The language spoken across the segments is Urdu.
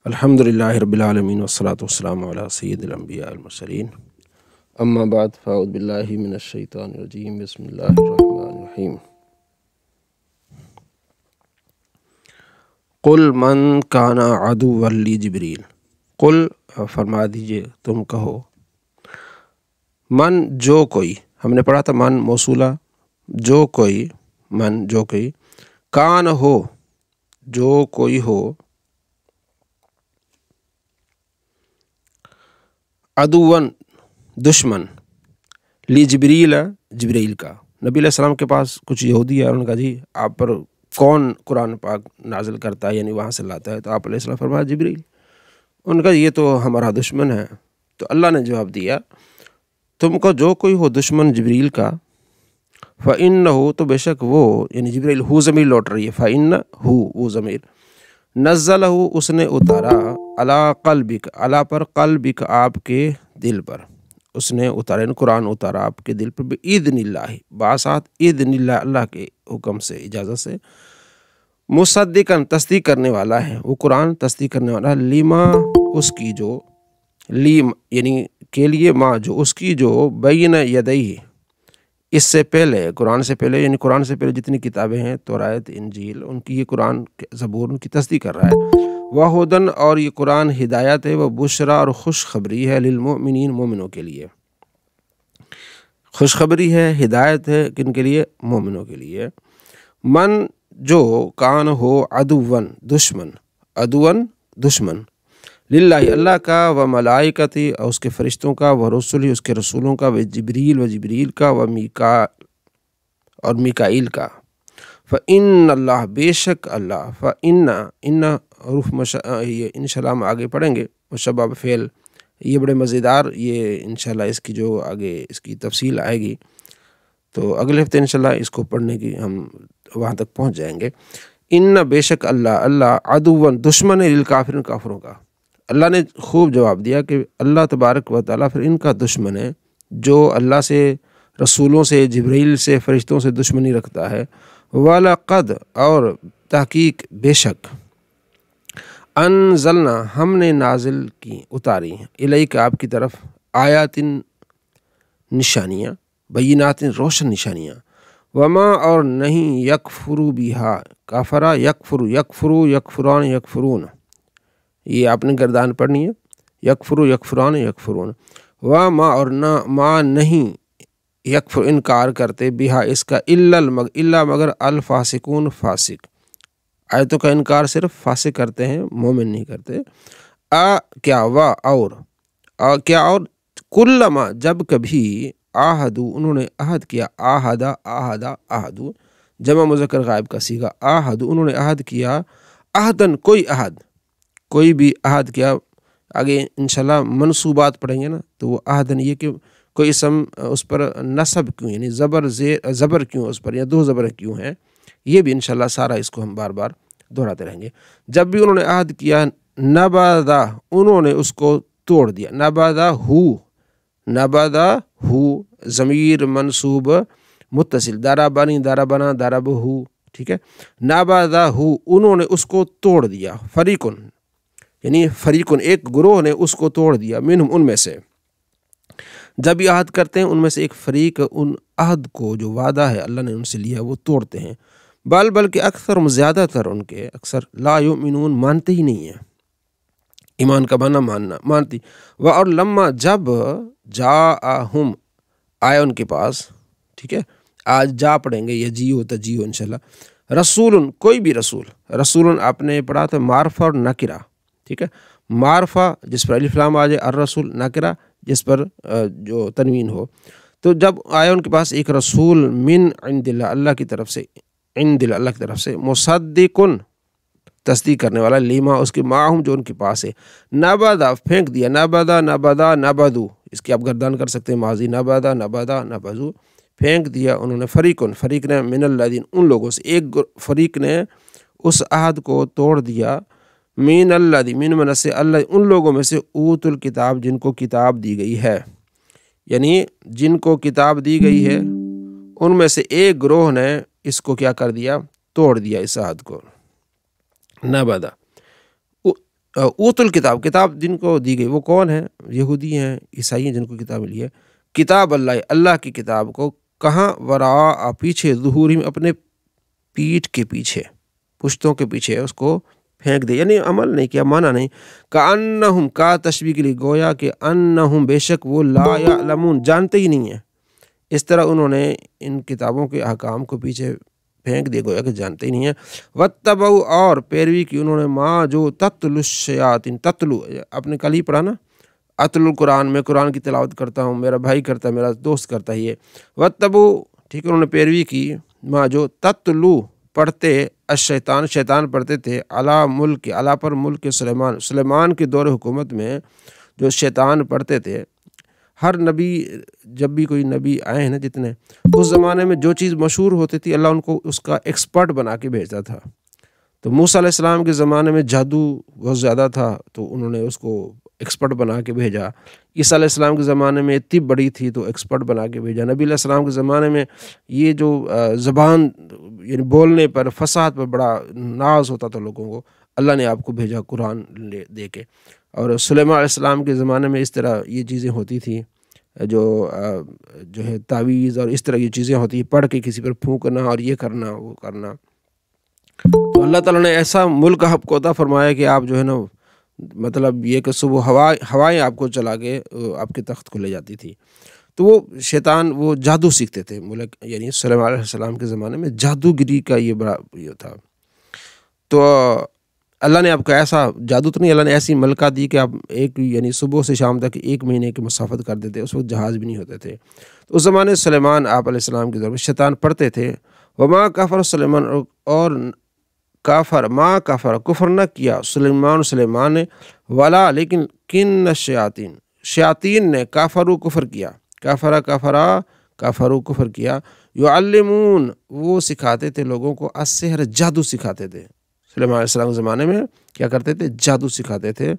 الحمدللہ رب العالمین والصلاة والسلام علی سید الانبیاء والمرسلین اما بعد فاعوذ باللہ من الشیطان الرجیم بسم اللہ الرحمن الرحیم قل من کان عدوا لجبریل قل فرما دیجئے تم کہو من جو کوئی، ہم نے پڑھا تھا من موصولہ، جو کوئی، من جو کوئی، کان ہو جو کوئی ہو، عدوً دشمن، لی جبریل جبریل کا، نبی علیہ السلام کے پاس کچھ یہودی ہے، انہوں نے کہا جی آپ پر کون قرآن پاک نازل کرتا ہے، یعنی وہاں سے لاتا ہے؟ تو آپ علیہ السلام فرمایا جبریل۔ ان نے کہا یہ تو ہمارا دشمن ہے۔ تو اللہ نے جواب دیا تم کو جو کوئی ہو دشمن جبریل کا، فَإِنَّهُ تو بے شک وہ، یعنی جبریل ہو ضمیر لوٹ رہی ہے، فَإِنَّهُ وہ ضمیر، نزلہ اس نے اتارا، علی قلبک علی پر، قلبک آپ کے دل پر، اس نے اتارا، یعنی قرآن اتارا آپ کے دل پر، بِإِذْنِ اللَّهِ باسات اذن اللہ، اللہ کے حکم سے، اجازت سے، مصدقاً تصدیق کرنے والا ہے، وہ قرآن تصدیق کرنے والا ہے، لما اس کی جو، لیم یعنی کے لیے، ما جو اس کی جو، بین یدیہ اس سے پہلے، قرآن سے پہلے، یعنی قرآن سے پہلے جتنی کتابیں ہیں، توراۃ، انجیل، ان کی یہ قرآن زبور ان کی تصدیق کر رہا ہے، وہدن اور یہ قرآن ہدایت ہے، وہ بشرا اور خوشخبری ہے، للمؤمنین مومنوں کے لیے، خوشخبری ہے، ہدایت ہے، کن کے لیے؟ مومنوں کے لیے۔ من جو کان ہو عدوًا دشمن، عدوًا دشمن، للہ اللہ کا، و ملائکتی اور اس کے فرشتوں کا، و رسلی اس کے رسولوں کا، و جبریل کا، و میکا اور میکائیل کا، فإن اللہ بے شک اللہ، فإن حروف یہ انشاءاللہ ہم آگے پڑھیں گے، مشبہ بفعل، یہ بڑے مزیدار، یہ انشاءاللہ اس کی جو آگے اس کی تفصیل آئے گی، تو اگلے ہفتے انشاءاللہ اس کو پڑھنے کی ہم وہاں تک پہنچ جائیں گے۔ ان بے شک اللہ عدوً دشمن ہے، للکافرین کافروں کا۔ اللہ نے خوب جواب دیا کہ اللہ تبارک و تعالیٰ پھر ان کا دشمن ہے، جو اللہ سے، رسولوں سے، جبریل سے، فرشتوں سے دشمنی رکھتا ہے۔ وَلَقَدْ اور تحقیق بے شک، انزلنا ہم نے نازل کی، اتاری، الیک آپ کی طرف، آیات نشانیاں، بینات روشن نشانیاں، وما اور نہیں، یکفرو بہا کافرہ، یکفران یکفرون، یہ آپ نے گردان پڑھنی ہے، یکفرو یکفران یکفرون، وما اور نہ، ما نہیں، یکفر انکار کرتے، بہا اس کا، الا مگر الفاسقون فاسق، آیتوں کا انکار صرف فاسق کرتے ہیں، مومن نہیں کرتے۔ کیا، اور کیا، اور کلما جب کبھی، آہدو انہوں نے عہد کیا، آہدو جمع مذکر غائب کا صیغہ، آہدو انہوں نے عہد کیا، عہدن کوئی عہد، کوئی بھی عہد کیا، آگے انشاءاللہ منصوبات پڑھیں گے نا، تو وہ عہدن یہ کہ کوئی اسم اس پر نصب کیوں، یعنی زبر کیوں اس پر، یا دو زبر کیوں ہیں، یہ بھی انشاءاللہ سارا اس کو ہم بار بار دہراتے رہیں گے۔ جب بھی انہوں نے عہد کیا، نبذا انہوں نے اس کو توڑ دیا، نبذا ہو ضمیر منصوب متصل، دارابانی دارابنا داربہو، ٹھیک ہے، نبذا ہو انہوں نے اس کو توڑ دیا، فریقن یعنی فریقن ایک گروہ نے اس کو توڑ دیا، منہم ان میں سے، جب یہ عہد کرتے ہیں ان میں سے ایک فریق ان عہد کو جو وعدہ ہے اللہ نے ان سے لیا وہ توڑتے ہیں، بلکہ اکثر زیادہ تر ان کے، اکثر لا یؤمنون مانتے ہی نہیں ہیں، ایمان کا معنی ماننا، مانتی، اور لما جب جاءہم آیا ان کے پاس، ٹھیک ہے، آج جا پڑھیں گے، یجیو تجیو انشاءاللہ، رسول کوئی بھی رسول آپ نے پڑھا تھا معرفہ اور نکرہ، ٹھیک ہے، معرفہ جس پر الف لام آ جائے، الرسول، نکرہ جس پر جو تنوین ہو، تو جب آیا ان کے پاس ایک رسول، من عند اللہ اللہ کی طرف سے، عند اللہ کی طرف سے، مصدقن تصدیق کرنے والا، لیما اس کے، معہم جو ان کے پاس ہے، نبذا پھینک دیا، نبذو اس کی آپ گردان کر سکتے ہیں ماضی، نبذو پھینک دیا انہوں نے، فریق نے، من الذین ان لوگوں سے، ایک فریق نے اس عہد کو توڑ دیا، من الذین من من سے، اللہ ان لوگوں میں سے، اوت الکتاب جن کو کتاب دی گئی ہے، یعنی جن کو کتاب دی گئی ہے ان میں سے ایک گروہ نے اس کو کیا کر دیا، توڑ دیا اس عہد کو، نبذا اوتل کتاب، کتاب جن کو دی گئی وہ کون ہیں؟ یہودی ہیں، عیسائی ہیں، جن کو کتاب ملی ہے۔ کتاب اللہ، اللہ کی کتاب کو کہاں؟ وراء، پیچھے، ظہورہم، اپنے پیٹھ کے پیچھے، پشتوں کے پیچھے اس کو پھینک دے، یعنی عمل نہیں کیا، مانا نہیں۔ کأنہم، کا تشبیہ کے لیے، گویا کہ انہم، بے شک وہ، لا یعلمون، جانتے ہی نہیں ہیں۔ اس طرح انہوں نے ان کتابوں کے احکام کو پیچھے پھینک دیا، گویا کہ جانتے ہی نہیں ہیں۔ واتبعوا، اور پیروی کی انہوں نے، ما، جو، تتلو الشیاطین، تتلو، آپ نے کل ہی پڑھا نا، اتلو القرآن، میں قرآن کی تلاوت کرتا ہوں، میرا بھائی کرتا ہے، میرا دوست کرتا ہے یہ۔ واتبعوا، ٹھیک ہے، انہوں نے پیروی کی، ما، جو، تتلو، پڑھتے، الشیطان، شیطان پڑھتے تھے، علی ملک، علی پر ملک سلیمان، سلیمان کے دور حکومت میں جو شیطان پڑھتے تھے۔ ہر نبی، جب بھی کوئی نبی آئے ہیں نا جتنے، اس زمانے میں جو چیز مشہور ہوتی تھی اللہ ان کو اس کا ایکسپرٹ بنا کے بھیجتا تھا۔ تو موسیٰ علیہ السلام کے زمانے میں جادو بہت زیادہ تھا، تو انہوں نے اس کو ایکسپرٹ بنا کے بھیجا۔ عیسیٰ علیہ السلام کے زمانے میں اتنی بڑی تھی تو ایکسپرٹ بنا کے بھیجا۔ نبی علیہ السلام کے زمانے میں یہ جو زبان، یعنی بولنے پر، فصاحت پر بڑا ناز ہوتا تھا لوگوں کو، اللہ نے آپ کو بھیجا قرآن دے کے۔ اور سلیمان علیہ السلام کے زمانے میں اس طرح یہ چیزیں ہوتی تھیں، جو ہے تعویذ اور اس طرح کی چیزیں ہوتی ہیں، پڑھ کے کسی پر پھونکنا اور یہ کرنا وہ کرنا۔ تو اللہ تعالیٰ نے ایسا ملک آپ کو عطا فرمایا کہ آپ جو ہے نا، مطلب یہ کہ صبح ہوائیں آپ کو چلا کے آپ کے تخت کو لے جاتی تھی۔ تو وہ شیطان وہ جادو سیکھتے تھے، ملک یعنی سلیمان علیہ السلام کے زمانے میں جادوگری کا یہ بڑا یہ تھا۔ تو اللہ نے آپ کو ایسا جادو تو نہیں، اللہ نے ایسی ملکہ دی کہ آپ ایک یعنی صبح سے شام تک 1 مہینے کی مسافت کر دیتے۔ اس وقت جہاز بھی نہیں ہوتے تھے، تو اس زمانے سلیمان آپ علیہ السلام کے دور میں شیطان پڑھتے تھے۔ وما کفر سلیمان، اور کافر، ما کفر، کفر نہ کیا سلیمان نے، ولا، لیکن، کن شیاطین، شیاطین نے، کافرو، کفر کیا، کافرو، کفر کیا، یعلمون، وہ سکھاتے تھے لوگوں کو، السحر، جادو سکھاتے تھے۔ سلیمان علیہ السلام کے زمانے میں کیا کرتے تھے؟ جادو سکھاتے تھے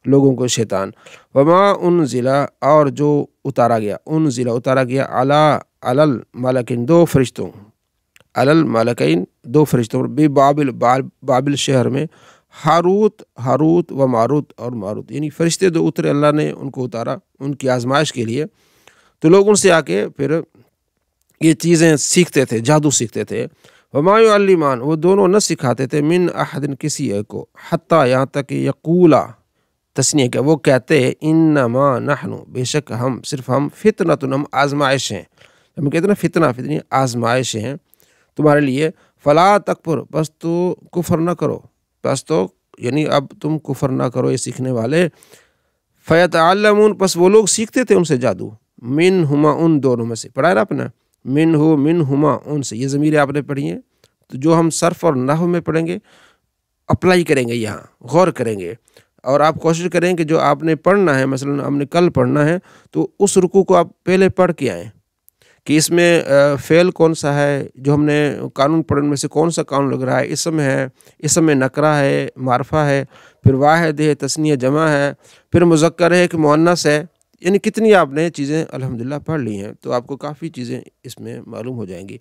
لوگوں کو شیطان۔ وما انزل، اور جو اتارا گیا، انزل، اتارا گیا، علی الملکین، 2 فرشتوں، علی الملکین، 2 فرشتوں، بے بابل، بابل شہر میں، ہاروت و ماروت، اور ماروت، یعنی فرشتے 2 اترے، اللہ نے ان کو اتارا ان کی آزمائش کے لیے۔ تو لوگ ان سے آ کے پھر یہ چیزیں سیکھتے تھے، جادو سیکھتے تھے۔ وما یعلمان، وہ دونوں نہ سکھاتے تھے، من احد، کسی ایک کو، حتیٰ، یہاں تک کہ یقولا، تسنیہ کیا، وہ کہتے، انما نحن، بے شک ہم، صرف ہم، فتنۃ، ہم آزمائش ہیں، ہم کہتے ہیں نا فتنہ آزمائش ہیں تمہارے لیے، فلا تکفر، بس تو کفر نہ کرو، بس تو یعنی اب تم کفر نہ کرو یہ سیکھنے والے۔ فیتعلمون، پس وہ لوگ سیکھتے تھے ان سے جادو، منہما، ان دونوں میں سے، پڑھا ہے نا اپنا، منہما، ان سے، یہ ضمیریں آپ نے پڑھی ہیں، تو جو ہم صرف اور نحو میں پڑھیں گے، اپلائی کریں گے، یہاں غور کریں گے، اور آپ کوشش کریں کہ جو آپ نے پڑھنا ہے، مثلا ہم نے کل پڑھنا ہے، تو اس رکوع کو آپ پہلے پڑھ کے آئیں کہ اس میں فعل کون سا ہے، جو ہم نے قانون پڑھنے میں سے کون سا قانون لگ رہا ہے، اسم ہے، اسم میں نکرہ ہے، معرفہ ہے، پھر واحد ہے، تثنیہ جمع ہے، پھر مذکر ہے کہ مؤنث ہے، یعنی کتنی آپ نے چیزیں الحمدللہ پڑھ لی ہیں، تو آپ کو کافی چیزیں اس میں معلوم ہو جائیں گی۔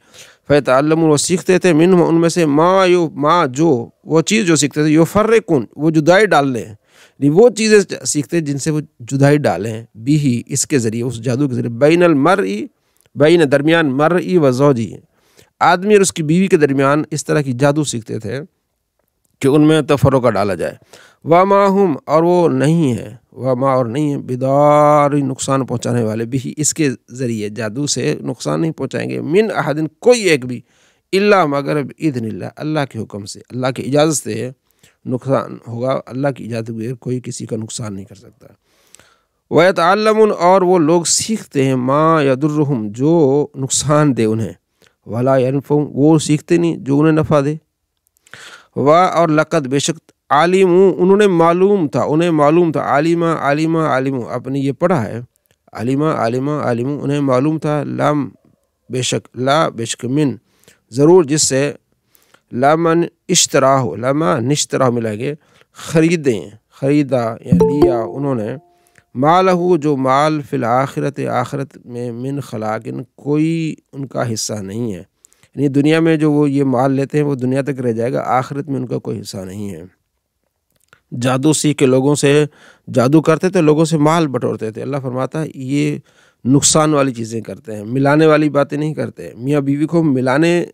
فیتعلمون، وہ سیکھتے تھے، منہم، ان میں سے، ما، جو، وہ چیز جو سیکھتے تھے، یفرقون، وہ جدائی ڈالنے ہیں، وہ چیزیں سیکھتے جن سے وہ جدائی ڈالیں، بھی، اس کے ذریعے، اس جادو کے ذریعے، بین المرئی، بین، درمیان، مرئی و زوجی، آدمی اور اس کی بیوی کے درمیان، اس طرح کی جادو سیکھتے تھے کہ ان میں تفرقہ ڈالا جائے۔ وما ہم، اور وہ نہیں ہے، وما، اور نہیں ہے، بدار، نقصان پہنچانے والے، بھی، اس کے ذریعے جادو سے نقصان نہیں پہنچائیں گے، من احد، کوئی ایک بھی، الا، مگر، باذن اللہ، اللہ کے حکم سے، اللہ کی اجازت سے نقصان ہوگا، اللہ کی اجازت کے بغیر کوئی کسی کا نقصان نہیں کر سکتا۔ وَيَتَعَلَّمُونَ، اور وہ لوگ سیکھتے ہیں، ما یضرہم، جو نقصان دے انہیں، ولا ینفعہم، وہ سیکھتے نہیں جو انہیں نفع دے، اور لقد، بے شک، عالموا، انہوں نے معلوم تھا، عالمہ، آپ نے یہ پڑھا ہے، عالمہ، انہیں معلوم تھا، لم، بے شک، لا، بے شک، من، ضرور، جس سے، لمن اشتراہ، لما نشتراہ ملائے گے، خریدا یا لیا انہوں نے، مالہ، جو مال، فی الآخرت، آخرت میں، من خلاق، کوئی ان کا حصہ نہیں ہے، یعنی دنیا میں جو وہ یہ مال لیتے ہیں وہ دنیا تک رہ جائے گا، آخرت میں ان کا کوئی حصہ نہیں ہے۔ جادو سیکھ کے لوگوں سے جادو کرتے تھے، لوگوں سے مال بٹورتے تھے۔ اللہ فرماتا ہے یہ نقصان والی چیزیں کرتے ہیں، ملانے والی باتیں نہیں کرتے، میاں بیوی کو ملانے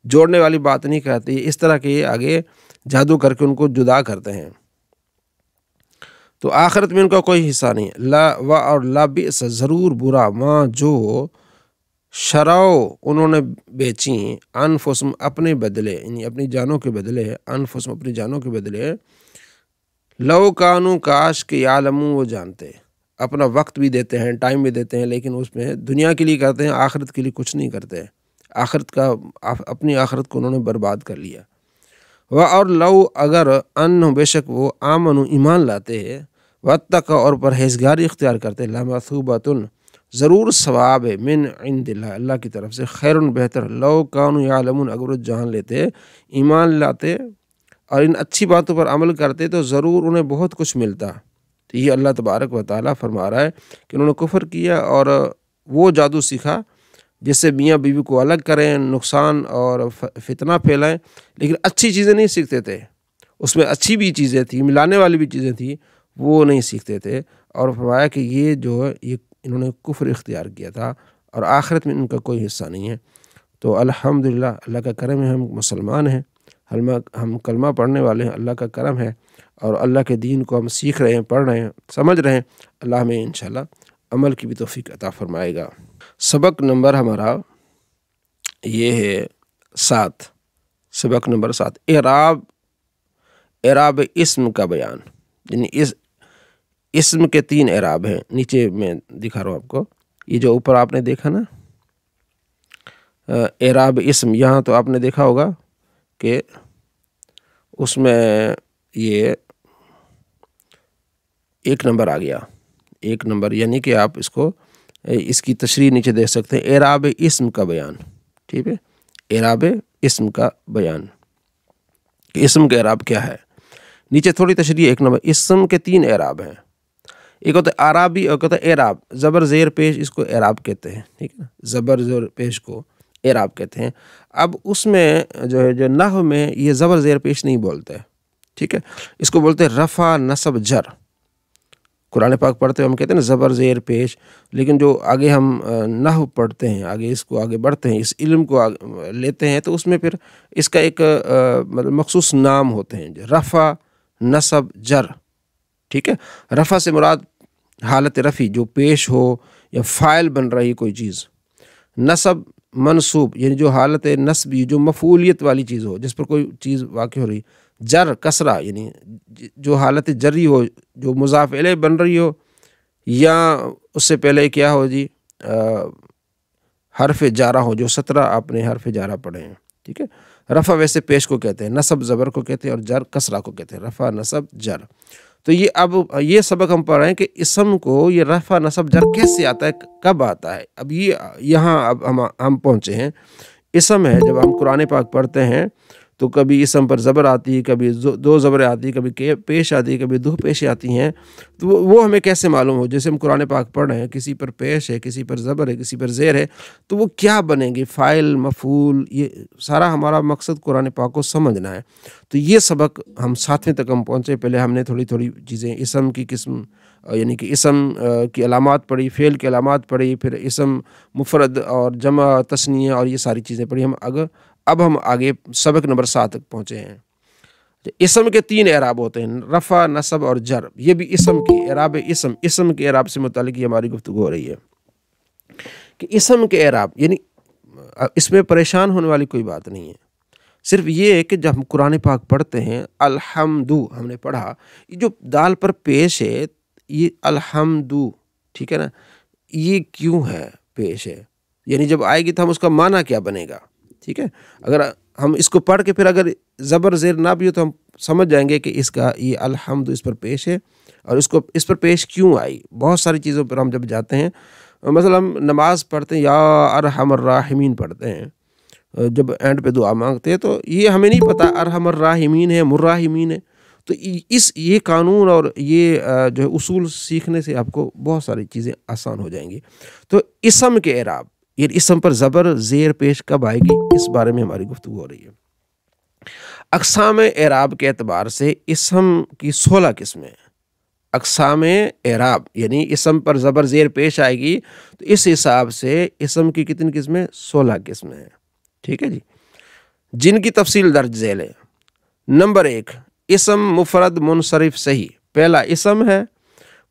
جوڑنے والی بات نہیں کرتے، اس طرح کے آگے جادو کر کے ان کو جدا کرتے ہیں، تو آخرت میں ان کا کوئی حصہ نہیں ہے۔ لا و اور لا بئس ضرور برا ماں جو شراؤ انہوں نے بیچی انفسم اپنے بدلے، یعنی اپنی جانوں کے بدلے، انفسم اپنی جانوں کے بدلے، لو کانو کاش کے یعلمون وہ جانتے، اپنا وقت بھی دیتے ہیں، ٹائم بھی دیتے ہیں، لیکن اس میں دنیا کے لیے کرتے ہیں، آخرت کے لیے کچھ نہیں کرتے، آخرت کا اپنی آخرت کو انہوں نے برباد کر لیا۔ وہ اور لو اگر ان بے شک وہ آمن ایمان لاتے ہیں، واتقوا اور پرہیزگاری اختیار کرتے، لمثوبۃ ضرور ثواب ہے، من عند اللہ اللہ کی طرف سے، خیر بہتر، لو کانوا یعلمون اگر وہ جان لیتے، ایمان لاتے اور ان اچھی باتوں پر عمل کرتے تو ضرور انہیں بہت کچھ ملتا۔ تو یہ اللہ تبارک و تعالیٰ فرما رہا ہے کہ انہوں نے کفر کیا اور وہ جادو سیکھا جس سے میاں بیوی کو الگ کریں، نقصان اور فتنہ پھیلائیں، لیکن اچھی چیزیں نہیں سیکھتے تھے، اس میں اچھی بھی چیزیں تھیں، ملانے والی بھی چیزیں تھیں، وہ نہیں سیکھتے تھے، اور فرمایا کہ یہ جو ہے یہ انہوں نے کفر اختیار کیا تھا اور آخرت میں ان کا کوئی حصہ نہیں ہے۔ تو الحمدللہ اللہ کا کرم ہے، ہم مسلمان ہیں، ہم کلمہ پڑھنے والے ہیں، اللہ کا کرم ہے، اور اللہ کے دین کو ہم سیکھ رہے ہیں، پڑھ رہے ہیں، سمجھ رہے ہیں، اللہ ہمیں انشاءاللہ عمل کی بھی توفیق عطا فرمائے گا۔ سبق نمبر ہمارا یہ ہے 7، سبق نمبر 7، اعراب اسم کا بیان، یعنی اس اسم کے 3 اعراب ہیں، نیچے میں دکھا رہا ہوں آپ کو، یہ جو اوپر آپ نے دیکھا نا اعراب اسم، یہاں تو آپ نے دیکھا ہوگا کہ اس میں یہ 1 نمبر آ گیا، 1 نمبر، یعنی کہ آپ اس کی تشریح نیچے دیکھ سکتے ہیں، اعراب اسم کا بیان، ٹھیک ہے، اعراب اسم کا بیان، کہ اسم کا اعراب کیا ہے۔ نیچے تھوڑی تشریح 1 نمبر، اسم کے 3 اعراب ہیں، ایک ہوتا ہے اعرابی اور ایک ہوتا ہے اعراب، زبر زیر پیش اس کو اعراب کہتے ہیں، ٹھیک ہے، زبر زیر پیش کو اعراب کہتے ہیں۔ اب اس میں جو نحو میں یہ زبر زیر پیش نہیں بولتے، ٹھیک ہے، اس کو بولتے ہیں رفع نصب جر۔ قرآن پاک پڑھتے ہیں ہم کہتے ہیں نا زبر زیر پیش، لیکن جو آگے ہم نحو پڑھتے ہیں، آگے اس کو آگے بڑھتے ہیں، اس علم کو لیتے ہیں، تو اس میں پھر اس کا ایک مطلب مخصوص نام ہوتے ہیں، رفع نصب جر، ٹھیک ہے۔ رفع سے مراد حالت رفع جو پیش ہو یا فاعل بن رہی کوئی چیز، نصب منصوب یعنی جو حالت نصبی جو مفعولیت والی چیز ہو، جس پر کوئی چیز واقع ہو رہی، جر کسرہ یعنی جو حالت جری ہو، جو مضاف الیہ بن رہی ہو، یا اس سے پہلے کیا ہو جی حرف جارہ ہو، جو 17 آپ نے حرف جارہ پڑھے ہیں، ٹھیک ہے۔ رفع ویسے پیش کو کہتے ہیں، نصب زبر کو کہتے ہیں، اور جر کسرہ کو کہتے ہیں، رفع نصب جر۔ تو یہ اب یہ سبق ہم پڑھ رہے ہیں کہ اسم کو یہ رفع نصب جر کیسے آتا ہے، کب آتا ہے۔ اب یہ یہاں اب ہم پہنچے ہیں، اسم ہے، جب ہم قرآن پاک پڑھتے ہیں تو کبھی اسم پر زبر آتی ہے، کبھی 2 زبریں آتی ہیں، کبھی پیش آتی ہے، کبھی 2 پیشیں آتی ہیں، تو وہ ہمیں کیسے معلوم ہو؟ جیسے ہم قرآن پاک پڑھ رہے ہیں، کسی پر پیش ہے، کسی پر زبر ہے، کسی پر زیر ہے، تو وہ کیا بنیں گے، فاعل، مفعول، یہ سارا ہمارا مقصد قرآن پاک کو سمجھنا ہے۔ تو یہ سبق ہم 7ویں تک ہم پہنچے، پہلے ہم نے تھوڑی چیزیں اسم کی قسم یعنی کہ اسم کی علامات پڑھی، فعل کی علامات پڑھی، پھر اسم مفرد اور جمع تثنیہ اور یہ ساری چیزیں پڑھی۔ اب ہم آگے سبق نمبر 7 تک پہنچے ہیں۔ اسم کے 3 اعراب ہوتے ہیں، رفع نصب اور جر، یہ بھی اسم کی اعراب، اسم کے اعراب سے متعلق یہ ہماری گفتگو ہو رہی ہے کہ اسم کے اعراب، یعنی اس میں پریشان ہونے والی کوئی بات نہیں ہے، صرف یہ ہے کہ جب ہم قرآن پاک پڑھتے ہیں، الحمدو ہم نے پڑھا، یہ جو دال پر پیش ہے، یہ الحمدو، ٹھیک ہے نا، یہ کیوں ہے پیش ہے، یعنی جب آئے گی تو ہم اس کا معنی کیا بنے گا، ٹھیک ہے۔ اگر ہم اس کو پڑھ کے پھر اگر زبر زیر نہ بھی ہو تو ہم سمجھ جائیں گے کہ اس کا یہ الحمد اس پر پیش ہے، اور اس پر پیش کیوں آئی۔ بہت ساری چیزوں پر ہم جب جاتے ہیں، مثلا ہم نماز پڑھتے ہیں، یا ارحم الراحمین پڑھتے ہیں، جب اینڈ پہ دعا مانگتے ہیں تو یہ ہمیں نہیں پتہ ارحم الراحمین ہے مراحمین ہے، تو یہ قانون اور یہ جو ہے اصول سیکھنے سے آپ کو بہت ساری چیزیں آسان ہو جائیں گی۔ تو اسم کے اعراب، یہ اسم پر زبر زیر پیش کب آئے گی، اس بارے میں ہماری گفتگو ہو رہی ہے۔ اقسام اعراب کے اعتبار سے اسم کی 16 قسمیں ہیں۔ اقسام اعراب یعنی اسم پر زبر زیر پیش آئے گی تو اس حساب سے اسم کی کتنی قسمیں؟ 16 قسمیں ہیں، ٹھیک ہے جی، جن کی تفصیل درج ذیل ہے۔ نمبر 1، اسم مفرد منصرف صحیح۔ پہلا اسم ہے،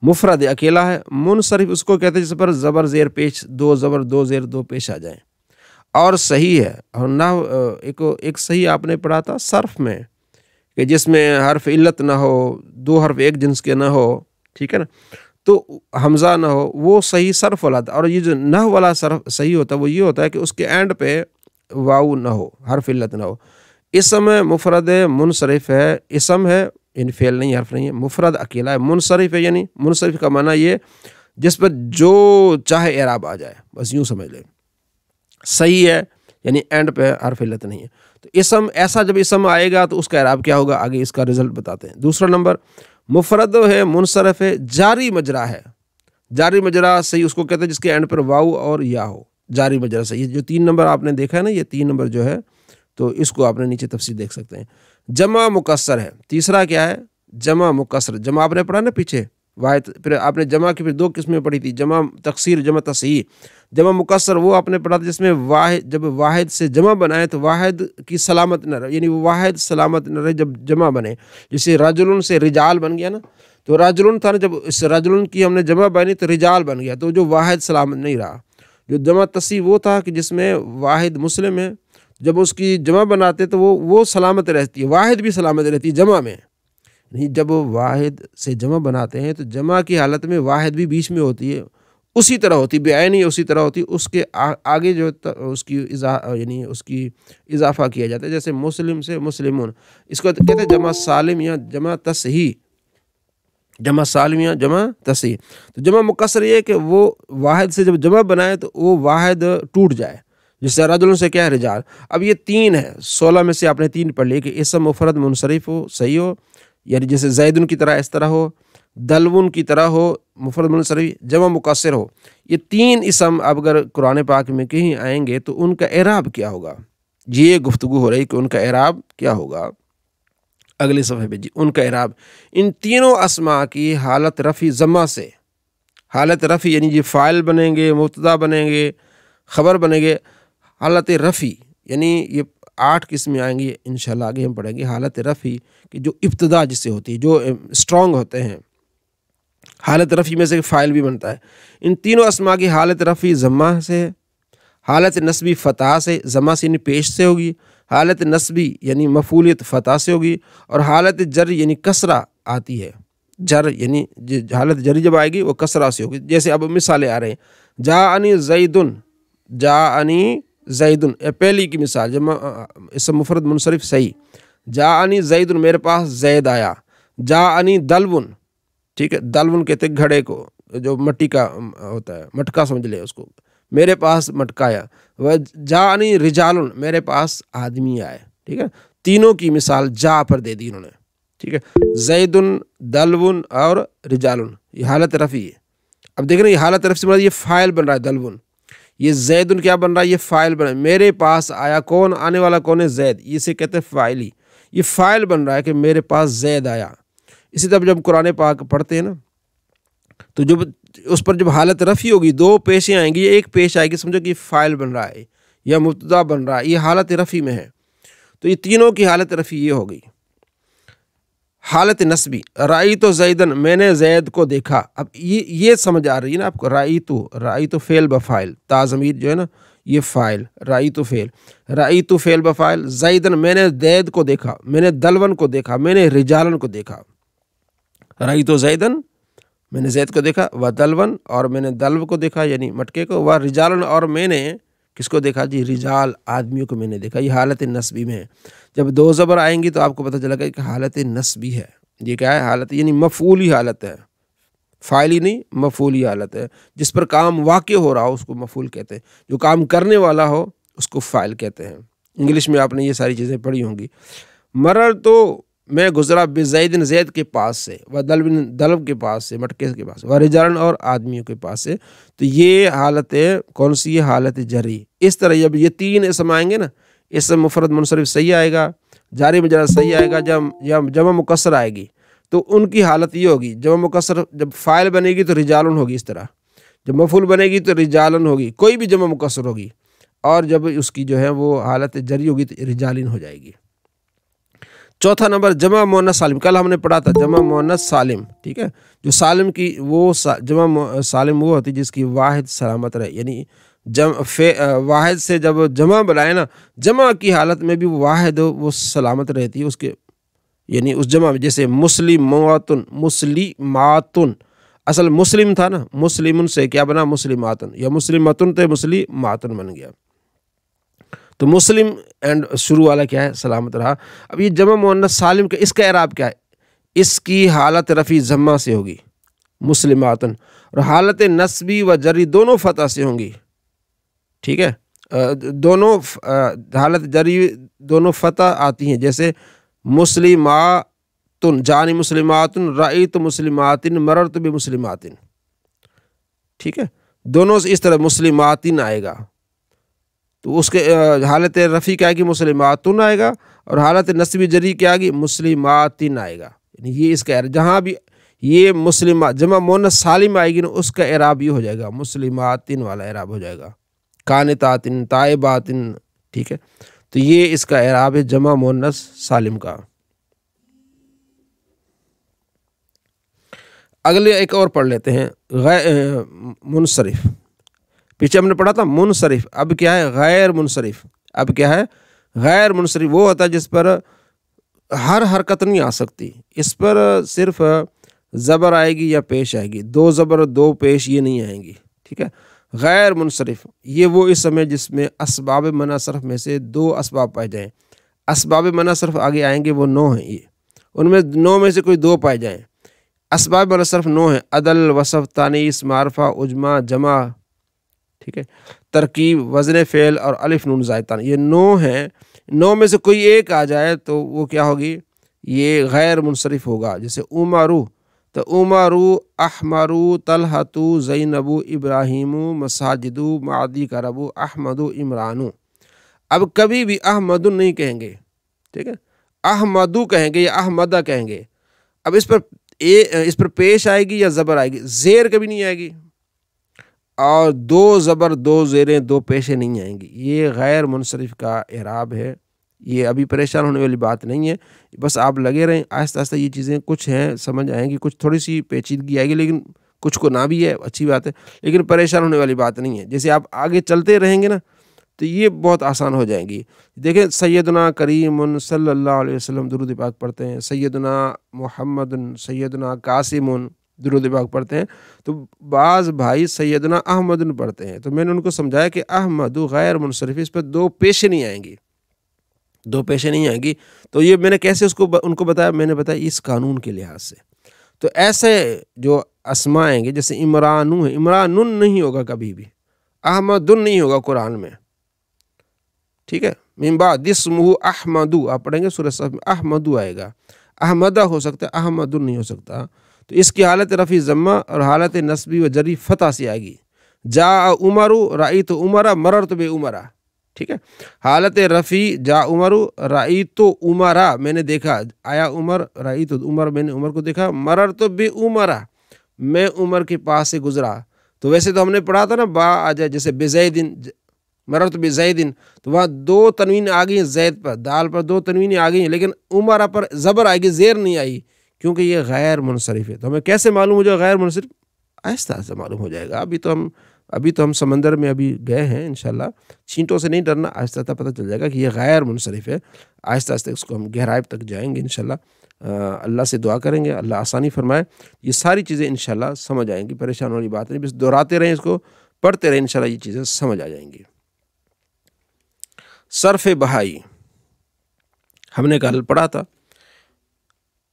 مفرد اکیلا ہے، منصرف اس کو کہتے ہیں جس پر زبر زیر پیش، دو زبر دو زیر دو پیش آ جائیں، اور صحیح ہے۔ اور نہ ایک صحیح آپ نے پڑھا تھا صرف میں کہ جس میں حرف علت نہ ہو، دو حرف ایک جنس کے نہ ہو، ٹھیک ہے نا، تو حمزہ نہ ہو، وہ صحیح صرف والا تھا۔ اور یہ جو نہ والا صرف صحیح ہوتا ہے وہ یہ ہوتا ہے کہ اس کے اینڈ پہ واو نہ ہو، حرف علت نہ ہو۔ اسم مفرد منصرف ہے، اسم ہے یعنی فعل نہیں، حرف نہیں ہے، مفرد اکیلا ہے، منصرف ہے یعنی منصرف کا معنی یہ جس پر جو چاہے اعراب آ جائے، بس یوں سمجھ لیں۔ صحیح ہے یعنی اینڈ پہ حرف علت نہیں ہے۔ تو اسم ایسا جب اسم آئے گا تو اس کا اعراب کیا ہوگا، آگے اس کا رزلٹ بتاتے ہیں۔ دوسرا نمبر، مفرد ہے، منصرف ہے، جاری مجرا ہے۔ جاری مجرا صحیح اس کو کہتے ہیں جس کے اینڈ پر واو اور یا ہو، جاری مجرا صحیح۔ جو 3 نمبر آپ نے دیکھا ہے نا، یہ 3 نمبر جو ہے تو اس کو آپ نے نیچے تفصیل دیکھ سکتے ہیں۔ جمع مکسر ہے۔ تیسرا کیا ہے؟ جمع مکسر۔ جمع آپ نے پڑھا نا پیچھے واحد، پھر آپ نے جمع کی پھر 2 قسمیں پڑھی تھی، جمع تکسیر، جمع تصحیح۔ جمع مکسر وہ آپ نے پڑھا تھا جس میں واحد، جب واحد سے جمع بنائے تو واحد کی سلامت نہ رہے، یعنی واحد سلامت نہ رہے جب جمع بنے۔ جیسے رجلن سے رجال بن گیا نا، تو رجلن تھا نا، جب اس رجلن کی ہم نے جمع بنی تو رجال بن گیا، تو جو واحد سلامت نہیں رہا۔ جو جمع تصحیح وہ تھا کہ جس میں واحد مسلم ہے، جب اس کی جمع بناتے تو وہ سلامت رہتی ہے، واحد بھی سلامت رہتی ہے جمع میں۔ جب واحد سے جمع بناتے ہیں تو جمع کی حالت میں واحد بھی بیچ میں ہوتی ہے، اسی طرح ہوتی، بعینی اسی طرح ہوتی، اس کے آگے جو اس کی یعنی اس کی اضافہ کیا جاتا ہے، جیسے مسلم سے مسلمون، اس کو کہتے ہیں جمع سالم یا جمع تصحیح، جمع سالم یا جمع تصحیح۔ تو جمع مکسر یہ ہے کہ وہ واحد سے جب جمع بنائے تو وہ واحد ٹوٹ جائے، جس سے رجلوں سے کیا ہے رجال۔ اب یہ 3 ہے، 16 میں سے آپ نے 3 پڑھ لیے کہ اسم مفرد منصرف ہو، صحیح ہو، یعنی جیسے زیدن کی طرح اس طرح ہو، دلون کی طرح ہو، مفرد منصرف، جمع مکسر ہو۔ یہ 3 اسم اب اگر قرآن پاک میں کہیں آئیں گے تو ان کا اعراب کیا ہوگا؟ یہ گفتگو ہو رہی کہ ان کا اعراب کیا ہوگا۔ اگلے صفحے پہ جی ان کا اعراب، ان تینوں اسماء کی حالت رفع ضمہ سے، حالت رفع یعنی یہ فاعل بنیں گے، مبتدا بنیں گے، خبر بنیں گے، حالت رفع یعنی یہ 8 قسمیں آئیں گی انشاءاللہ، آگے ہم پڑھیں گے۔ حالت رفع کہ جو ابتدا جس سے ہوتی ہے، جو اسٹرانگ ہوتے ہیں، حالت رفع میں سے فاعل بھی بنتا ہے۔ ان تینوں اسماء کی حالت رفع ضمہ سے، حالت نصبی فتح سے، ضمہ سے یعنی پیش سے ہوگی، حالت نصبی یعنی مفعولیت فتح سے ہوگی، اور حالت جر یعنی کسرہ آتی ہے، جر یعنی حالت جری جب آئے گی وہ کسرہ سے ہوگی۔ جیسے اب مثالیں آ رہے ہیں، جاءنی زیدن، جاءنی زیدن، پہلی کی مثال جمع اسم مفرد منصرف صحیح، جاءنی زیدن، میرے پاس زید آیا، جاءنی دلون، ٹھیک ہے، دلون کہتے ہیں گھڑے کو جو مٹی کا ہوتا ہے، مٹکا سمجھ لے اس کو، میرے پاس مٹکا آیا، جاءنی رجالن، میرے پاس آدمی آئے، ٹھیک ہے۔ تینوں کی مثال جا پر دے دی انہوں نے، ٹھیک ہے، زیدن، دلون اور رجالن، یہ حالت رفع ہے۔ اب دیکھ رہے ہیں یہ حالت رفع سے مراد یہ فاعل بن رہا ہے دلون، یہ زیدن کیا بن رہا ہے، یہ فاعل بن رہا ہے، میرے پاس آیا، کون آنے والا کون ہے، زید، اسے کہتے ہیں فاعلی، یہ فاعل بن رہا ہے کہ میرے پاس زید آیا۔ اسی طرح جب قرآن پاک پڑھتے ہیں نا تو جب اس پر جب حالت رفع ہوگی 2 پیشیں آئیں گی، ایک پیش آئے گی، سمجھو کہ فاعل بن رہا ہے یا مبتدا بن رہا ہے، یہ حالت رفع میں ہے، تو یہ تینوں کی حالت رفع یہ ہوگی۔ حالت نصبی، رأیت زیدن، میں نے زید کو دیکھا۔ اب یہ سمجھ آ رہی ہے نا آپ کو، رأیت فعل بفاعل، تا ضمیر جو ہے نا یہ فاعل، رأیت فعل، رأیت فعل بفاعل، زیدن میں نے زید کو دیکھا، میں نے دلون کو دیکھا، میں نے رجالن کو دیکھا۔ رأیت زیدن، میں نے زید کو دیکھا، و دلون، اور میں نے دلو کو دیکھا یعنی مٹکے کو، و رجالن، اور میں نے کس کو دیکھا جی، رجال، آدمیوں کو میں نے دیکھا۔ یہ حالت نصبی میں ہے۔ جب 2 زبر آئیں گی تو آپ کو پتہ چلے گا کہ حالت نصبی ہے۔ یہ کیا ہے؟ حالت یعنی مفعولی حالت ہے، فاعلی نہیں، مفعولی حالت ہے، جس پر کام واقع ہو رہا ہو اس کو مفعول کہتے ہیں، جو کام کرنے والا ہو اس کو فاعل کہتے ہیں۔ انگلش میں آپ نے یہ ساری چیزیں پڑھی ہوں گی۔ مرر تو میں گزرا بزیدن، زید کے پاس سے، و دلب کے پاس سے، مٹکے کے پاس سے، و رجالن، اور آدمیوں کے پاس سے۔ تو یہ حالت کون سی ہے؟ حالت جری۔ اس طرح جب یہ 3 اسم آئیں گے نا، اسم مفرد منصرف صحیح آئے گا، جاری مجرد صحیح آئے گا جب جمع مکسر آئے گی تو ان کی حالت یہ ہوگی، جمع مکسر جب فاعل بنے گی تو رجالن ہوگی اس طرح، جب مفعول بنے گی تو رجالن ہوگی، کوئی بھی جمع مکسر ہوگی، اور جب اس کی جو ہے وہ حالت جری ہوگی تو رجالن ہو جائے گی۔ چوتھا نمبر جمع مؤنث سالم، کل ہم نے پڑھا تھا جمع مؤنث سالم، ٹھیک ہے، جو سالم کی وہ جمع سالم وہ ہوتی ہے جس کی واحد سلامت رہے، یعنی واحد سے جب جمع بنائے نا، جمع کی حالت میں بھی واحد وہ سلامت رہتی ہے اس کے، یعنی اس جمع میں، جیسے مسلماتن، مسلماتن، اصل مسلم تھا نا، مسلمن سے کیا بنا مسلماتن، یا مسلمتن تو مسلماتن بن گیا، تو مسلم اینڈ شروع والا کیا ہے سلامت رہا۔ اب یہ جمع مؤنث سالم کا اس کا اعراب کیا ہے؟ اس کی حالت رفع ضمہ سے ہوگی مسلماتن، اور حالت نصبی و جری دونوں فتح سے ہوں گی، ٹھیک ہے، دونوں حالت جری دونوں فتح آتی ہیں، جیسے مسلماتن، جانی مسلماتن، رأیت مسلماتن، مررت بمسلماتن، ٹھیک ہے، دونوں سے اس طرح مسلماتن آئے گا، تو اس کے حالت رفیع کیا آئے گی مسلماتن آئے گا، اور حالت نصبی جری کیا آئے گی مسلماتن آئے گا، یعنی یہ اس کا جہاں بھی یہ مسلمات جمع مؤنث سالم آئے گی نا، اس کا اعراب یہ ہو جائے گا مسلماتن والا اعراب ہو جائے گا، قانتاتن، تائباتن، ٹھیک ہے، تو یہ اس کا اعراب ہے جمع مؤنث سالم کا۔ اگلے ایک اور پڑھ لیتے ہیں، منصرف، پیچھے ہم نے پڑھا تھا منصرف، اب کیا ہے غیر منصرف، اب کیا ہے غیر منصرف، وہ ہوتا ہے جس پر ہر حرکت نہیں آ سکتی، اس پر صرف زبر آئے گی یا پیش آئے گی، دو زبر دو پیش یہ نہیں آئیں گی، ٹھیک ہے، غیر منصرف یہ وہ اسم ہے جس میں اسباب منع صرف میں سے دو اسباب پائے جائیں، اسباب منع صرف آگے آئیں گے وہ 9 ہیں، یہ ان میں 9 میں سے کوئی 2 پائے جائیں، اسباب منع صرف 9 ہیں، عدل، وصف، تانیث، معرفہ، عجمہ، جمع، ٹھیک ہے، ترکیب، وزن فعل اور الف نون زائدہ، یہ 9 ہیں، 9 میں سے کوئی ایک آ جائے تو وہ کیا ہوگی، یہ غیر منصرف ہوگا، جیسے عمرو، تو عمرو، احمرو، طلحتو، زینبو، ابراہیمو، مساجدو، معدی کربو، احمدو، عمرانو۔ اب کبھی بھی احمد نہیں کہیں گے، ٹھیک ہے، احمدو کہیں گے یا احمدہ کہیں گے، اب اس پر پیش آئے گی یا زبر آئے گی، زیر کبھی نہیں آئے گی، اور 2 زبر 2 زیریں 2 پیشیں نہیں آئیں گی، یہ غیر منصرف کا اعراب ہے، یہ ابھی پریشان ہونے والی بات نہیں ہے، بس آپ لگے رہیں، آہستہ آہستہ یہ چیزیں کچھ ہیں سمجھ آئیں گی، کچھ تھوڑی سی پیچیدگی آئے گی، لیکن کچھ کو نہ بھی ہے اچھی بات ہے، لیکن پریشان ہونے والی بات نہیں ہے، جیسے آپ آگے چلتے رہیں گے نا تو یہ بہت آسان ہو جائیں گی۔ دیکھیں سیدنا کریم صلی اللہ علیہ وسلم درود پاک پڑھتے ہیں، سیدنا محمد، سیدنا قاسم درود پاک پڑھتے ہیں، تو بعض بھائی سیدنا احمد پڑھتے ہیں، تو میں نے ان کو سمجھایا کہ احمد غیر منصرف، اس پہ 2 پیشیں نہیں آئیں گی، 2 پیشیں نہیں آئیں گی، تو یہ میں نے کیسے ان کو بتایا، میں نے بتایا اس قانون کے لحاظ سے، تو ایسے جو اسماء آئیں گے جیسے عمرانو ہے، عمرانن نہیں ہوگا کبھی بھی، احمدن نہیں ہوگا قرآن میں، ٹھیک ہے، من بعد اسمہ احمدو، آپ پڑھیں گے سورہ صف میں احمدو آئے گا، احمدہ ہو سکتا ہے، احمدن نہیں ہو سکتا، تو اس کی حالت رفع ضمہ اور حالت نصبی و جری فتح سے آئے گی، جاء عمرو رأیت عمرہ مررت بعمرہ، ٹھیک ہے، حالت رفع جاء عمرو رأیت عمرہ، میں نے دیکھا، آیا عمر، رأیت عمر، میں نے عمر کو دیکھا، مررت بعمرہ، میں عمر کے پاس سے گزرا، تو ویسے تو ہم نے پڑھا تھا نا با آ جائے، جیسے بزیدن، مررت بزیدن، تو وہاں 2 تنوین آ گئی ہیں، زید پر، دال پر 2 تنوینیں آ گئی ہیں، لیکن عمرہ پر زبر آئے گی، زیر نہیں آئی، کیونکہ یہ غیر منصرف ہے، تو ہمیں کیسے معلوم ہو جائے غیر منصرف؟ آہستہ آہستہ معلوم ہو جائے گا، ابھی تو ہم سمندر میں ابھی گئے ہیں، انشاءاللہ چھینٹوں سے نہیں ڈرنا، آہستہ آہستہ پتہ چل جائے گا کہ یہ غیر منصرف ہے، آہستہ آہستہ اس کو ہم گہرائی تک جائیں گے انشاءاللہ، اللہ سے دعا کریں گے اللہ آسانی فرمائے، یہ ساری چیزیں انشاءاللہ سمجھ آئیں گی، پریشان والی بات نہیں، بس دہراتے رہیں، اس کو پڑھتے رہیں، انشاءاللہ یہ چیزیں سمجھ آ جائیں گی۔ صرف بہائی ہم نے کل پڑھا تھا،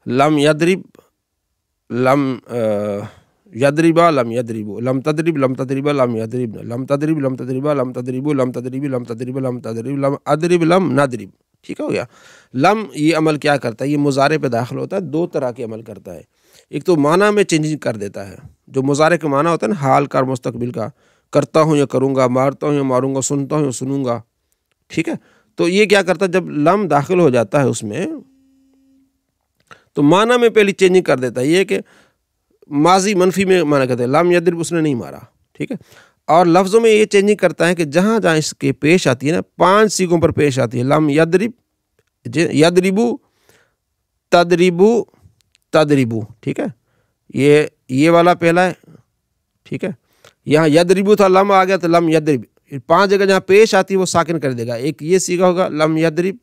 لم یضرب، لم یضربا، لم یضربو، لم تضرب، لم تضربا، لم یضربن، لم تضرب، لم تضربا، لم تضربو، لم تضربی، لم تضرب، لم تضرب، لم اضرب، لم نضرب، ٹھیک ہو گیا۔ لم یہ عمل کیا کرتا ہے، یہ مضارع پہ داخل ہوتا ہے، 2 طرح کے عمل کرتا ہے، ایک تو معنی میں چینجنگ کر دیتا ہے، جو مضارع کا معنی ہوتا ہے نا حال کا اور مستقبل کا، کرتا ہوں یا کروں گا، مارتا ہوں یا ماروں گا، سنتا ہوں یا سنوں گا، ٹھیک ہے، تو یہ کیا کرتا ہے جب لم داخل ہو جاتا ہے اس میں تو معنی میں پہلی چینجنگ کر دیتا ہے، یہ کہ ماضی منفی میں معنی کرتے ہیں، لم یضرب اس نے نہیں مارا، ٹھیک ہے. اور لفظوں میں یہ چینجنگ کرتا ہے کہ جہاں جہاں اس کے پیش آتی ہے نا 5 سیغوں پر پیش آتی ہے، لم یضرب، یضربو، تضربو، تضربو، ٹھیک ہے. یہ والا پہلا ہے، ٹھیک ہے. یہاں یضربو تھا، لم آ گیا تو لم یضرب. 5 جگہ جہاں پیش آتی ہے وہ ساکن کر دے گا. ایک یہ سیغہ ہوگا لم یضرب،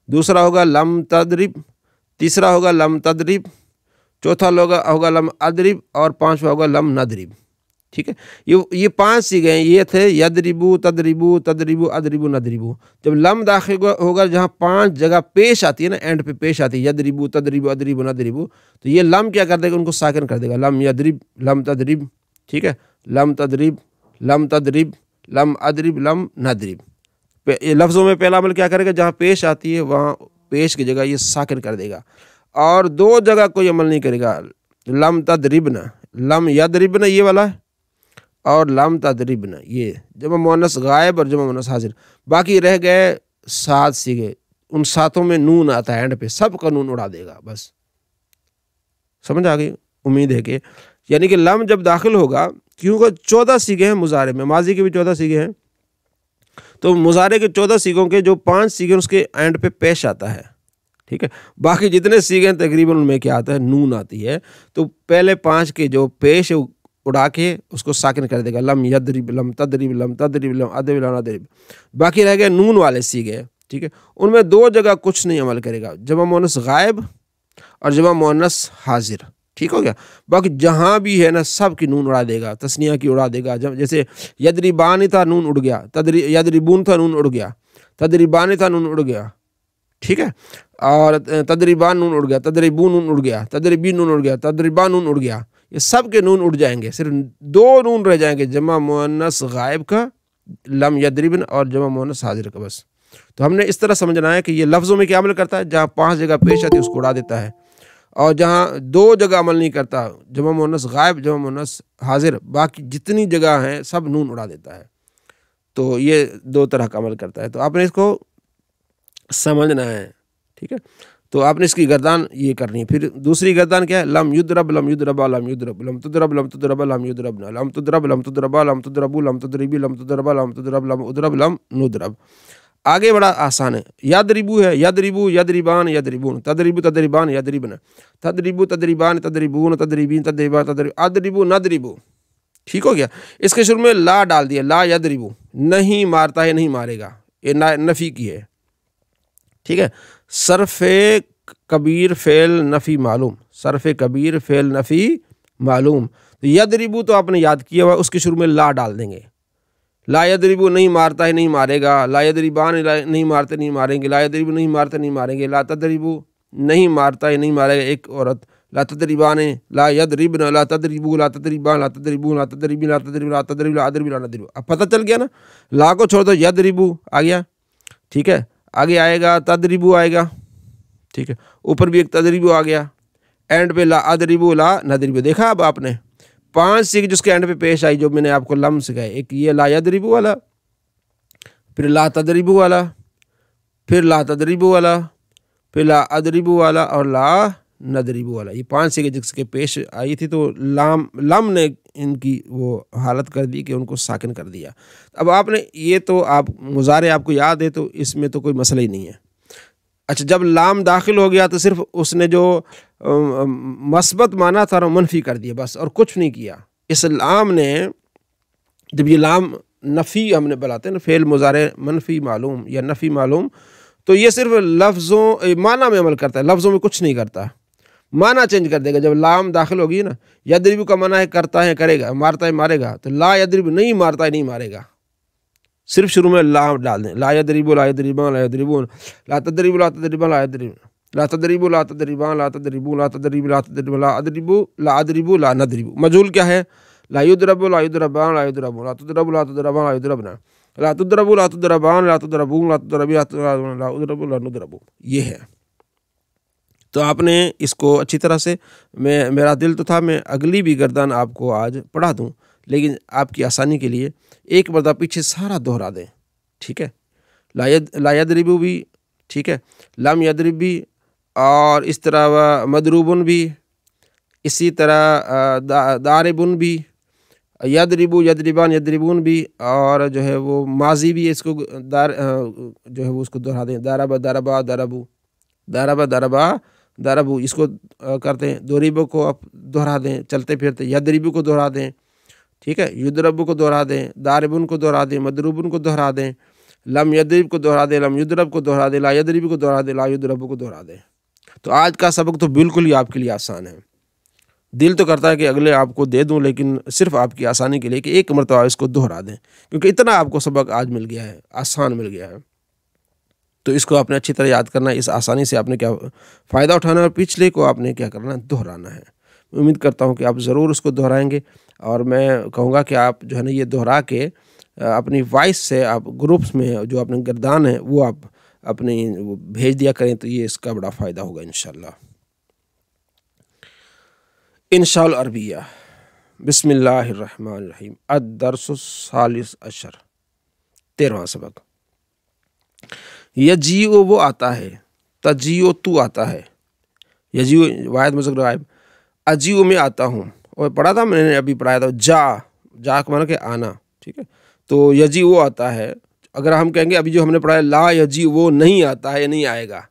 دوسرا ہوگا لم تضرب، تیسرا ہوگا لم تضرب، چوتھا ہوگا لم اضرب، اور 5واں ہوگا لم نضرب، ٹھیک ہے. یہ 5 سیغے ہیں، یہ تھے یضربو، تضربو، تضربو، اضربو، نضربو. جب لم داخل ہوگا جہاں 5 جگہ پیش آتی ہے نا، اینڈ پہ پیش آتی ہے یضربو، تضربو، اضربو، نضربو، تو یہ لم کیا کر دے گا، ان کو ساکن کر دے گا. لم یضرب، لم تضرب، ٹھیک ہے، لم تضرب، لم تضرب، لم اضرب، لم نضرب. لفظوں میں پہلا عمل کیا کرے گا، جہاں پیش آتی ہے وہاں پیش کی جگہ یہ ساکن کر دے گا. اور 2 جگہ کوئی عمل نہیں کرے گا، لم تضربنا، لم یضربنا یہ والا ہے، اور لم تضربنا یہ جمع مؤنث غائب اور جمع مؤنث حاضر. باقی رہ گئے 7 سیغے، ان 7 میں نون آتا ہے اینڈ پہ، سب کا نون اڑا دے گا. بس سمجھ آ گئی؟ امید ہے کہ یعنی کہ لم جب داخل ہوگا، کیونکہ 14 سیغے ہیں مضارع میں، ماضی کے بھی 14 سیغے ہیں، تو مضارع کے 14 سیغوں کے جو 5 سیغے اس کے اینڈ پہ پیش آتا ہے، ٹھیک ہے. باقی جتنے سیغے ہیں تقریباً ان میں کیا آتا ہے، نون آتی ہے. تو پہلے 5 کے جو پیش اڑا کے اس کو ساکن کر دے گا، لم یضرب، لم تضرب، لم تضرب، لم اضرب، لم نضرب. باقی رہ گئے نون والے سیغے، ٹھیک ہے. ان میں 2 جگہ کچھ نہیں عمل کرے گا، جمع مؤنث غائب اور جمع مؤنث حاضر، ٹھیک ہو گیا. باقی جہاں بھی ہے نا سب کی نون اڑا دے گا، تثنیہ کی اڑا دے گا. جیسے یضربان تھا، نون اڑ گیا، یضربون تھا، نون اڑ گیا، تضربان تھا، نون اڑ گیا، ٹھیک ہے. اور تضربان نون اڑ گیا، تضربون نون اڑ گیا، تضربین نون اڑ گیا، تضربان نون اڑ گیا. یہ سب کے نون اڑ جائیں گے، صرف 2 نون رہ جائیں گے، جمع مؤنث غائب کا لم یضربن اور جمع مؤنث حاضر کا. بس تو ہم نے اس طرح سمجھنا ہے کہ یہ لفظوں میں کیا عمل کرتا ہے، جہاں 5 جگہ پیش آتی ہے اس کو اڑا دیتا ہے، اور جہاں 2 جگہ عمل نہیں کرتا، جمع مؤنث غائب، جمع مؤنث حاضر، باقی جتنی جگہ ہیں سب نون اڑا دیتا ہے. تو یہ 2 طرح کا عمل کرتا ہے. تو آپ نے اس کو سمجھنا ہے، ٹھیک ہے. تو آپ نے اس کی گردان یہ کرنی ہے. پھر دوسری گردان کیا ہے، لم یضرب، لم یضرب، لم یضرب، لم تضرب، لم تضرب، لم یضربنا، لم تضرب، لم تضرب، لم تضرب، لم تضربی، لم تضرب، لم تضرب، لم اضرب، لم نضرب. آگے بڑا آسان ہے. یضربو ہے، یضربو، یضربان، یضربون، تضربو، تضربان، یضربنا، تضربو، تضربان، تضربون، تضربین، تضربان، اضربو، نضربو، ٹھیک ہو گیا. اس کے شروع میں لا ڈال دیا، لا یضربو، نہیں مارتا ہے، نہیں مارے گا، یہ نفی کی ہے، ٹھیک ہے. صرف کبیر فعل نفی معلوم، صرف کبیر فعل نفی معلوم. تو یضربو تو آپ نے یاد کیا ہوا، اس کے شروع میں لا ڈال دیں گے. لا یضربو نہیں مارتا ہے، نہیں مارے گا. لا یضربان نہیں مارتے، نہیں ماریں گے. لا یضربو نہیں مارتے، نہیں ماریں گے. لا تضربو نہیں مارتا ہے، نہیں مارے گا ایک عورت. لا تضربان، لا یضربن، لا تضربو، لا تضربان، لا تضربون، لا تضربین، لا تضرب، لا تضرب، لا اضرب، لا نضرب. اب پتہ چل گیا نا، لا کو چھوڑ دو، یضربو آ گیا، ٹھیک ہے. آگے آئے گا تضربو آئے گا، ٹھیک ہے. اوپر بھی ایک تضربو آ گیا، اینڈ پہ لا اضربو، لا نضربو. دیکھا اب آپ نے 5 سیغ جس کے اینڈ پہ پیش آئی، جو میں نے آپ کو لم سکھائے. ایک یہ لا یضربو والا، پھر لا تضربو والا، پھر لا تضربو والا، پھر لا اضربو والا، اور لا نضربو والا. یہ 5 سیغ جس کے پیش آئی تھی، تو لم نے ان کی وہ حالت کر دی کہ ان کو ساکن کر دیا. اب آپ نے یہ تو آپ مضارع آپ کو یاد ہے، تو اس میں تو کوئی مسئلہ ہی نہیں ہے. اچھا، جب لام داخل ہو گیا تو صرف اس نے جو مثبت مانا تھا وہ منفی کر دیا بس، اور کچھ نہیں کیا. اس لام نے جب یہ لام نفی ہم نے بلاتے ہیں نا، فعل مضارع منفی معلوم یا نفی معلوم، تو یہ صرف لفظوں معنی میں عمل کرتا ہے، لفظوں میں کچھ نہیں کرتا. معنی چینج کر دے گا جب لام داخل ہوگی نا. یضرب کا معنی ہے کرتا ہے، کرے گا، مارتا ہے، مارے گا. تو لا یضرب نہیں مارتا ہے، نہیں مارے گا، صرف شروع میں لا ڈال دیں. لا یضرب، لا یضربان، لا یضربون، لا تضرب، لا تضربان، لا یضربون، لا تضرب، لا تضربان، لا تضربون، لا تضرب، لا تضرب، لا اضرب، لا اضرب، لا نضرب. مجهول کیا ہے، لا یضرب، لا یضربان، لا یضربون، لا تضرب، لا تضربان، لا یضربنا، لا تضرب، لا تضربان، لا تضربون، لا تضرب، لا اضرب، لا نضرب. یہ ہے. تو آپ نے اس کو اچھی طرح سے، میرا دل تو تھا میں اگلی بھی گردان آپ کو آج پڑھا دوں، لیکن آپ کی آسانی کے لیے ایک مرتبہ پیچھے سارا دہرا دیں، ٹھیک ہے. لا یضربو بھی، ٹھیک ہے، لم یضرب بھی، اور اس طرح مضروبن بھی، اسی طرح داربن بھی، یضربو یضربان یضربون بھی، اور جو ہے وہ ماضی بھی اس کو جو ہے وہ اس کو دہرا دیں، ضرب ضربا ضربو، ضرب ضربا ضربو، اس کو کرتے ہیں، ضریبو کو آپ دہرا دیں چلتے پھرتے، یضربو کو دہرا دیں، ٹھیک ہے، یضربو کو دہرا دیں، ضاربن کو دہرا دیں، مضروبن کو دہرا دیں، لم یضرب کو دہرا دیں، لم یضرب کو دہرا دیں، لا یضرب کو دہرا دیں، لا یضرب کو دہرا دیں۔ تو آج کا سبق تو بالکل ہی آپ کے لیے آسان ہے، دل تو کرتا ہے کہ اگلے آپ کو دے دوں، لیکن صرف آپ کی آسانی کے لیے کہ ایک مرتبہ اس کو دہرا دیں، کیونکہ اتنا آپ کو سبق آج مل گیا ہے، آسان مل گیا ہے، تو اس کو آپ نے اچھی طرح یاد کرنا ہے، اس آسانی سے آپ نے کیا فائدہ اٹھانا ہے، اور پچھلے کو آپ نے کیا کرنا ہے، دہرانا ہے۔ امید کرتا ہوں کہ آپ ضرور اس کو دہرائیں گے، اور میں کہوں گا کہ آپ جو ہے نا یہ دہرا کے اپنی وائس سے آپ گروپس میں جو اپنے گردان ہیں وہ آپ اپنی بھیج دیا کریں، تو یہ اس کا بڑا فائدہ ہوگا انشاءاللہ۔ انشاء العربیہ، بسم اللہ الرحمن الرحیم، الدرس الثالث عشر، 13واں سبق۔ یجیء وہ آتا ہے، تجیء تو آتا ہے، یجیء واحد مذکر غائب، اجیء میں آتا ہوں، اور پڑھا تھا میں نے ابھی پڑھایا تھا، جا کا معنی کہ آنا، ٹھیک ہے، تو یجیء وہ آتا ہے، اگر ہم کہیں گے ابھی جو ہم نے پڑھا ہے لا یجیء وہ نہیں آتا ہے یا نہیں آئے گا،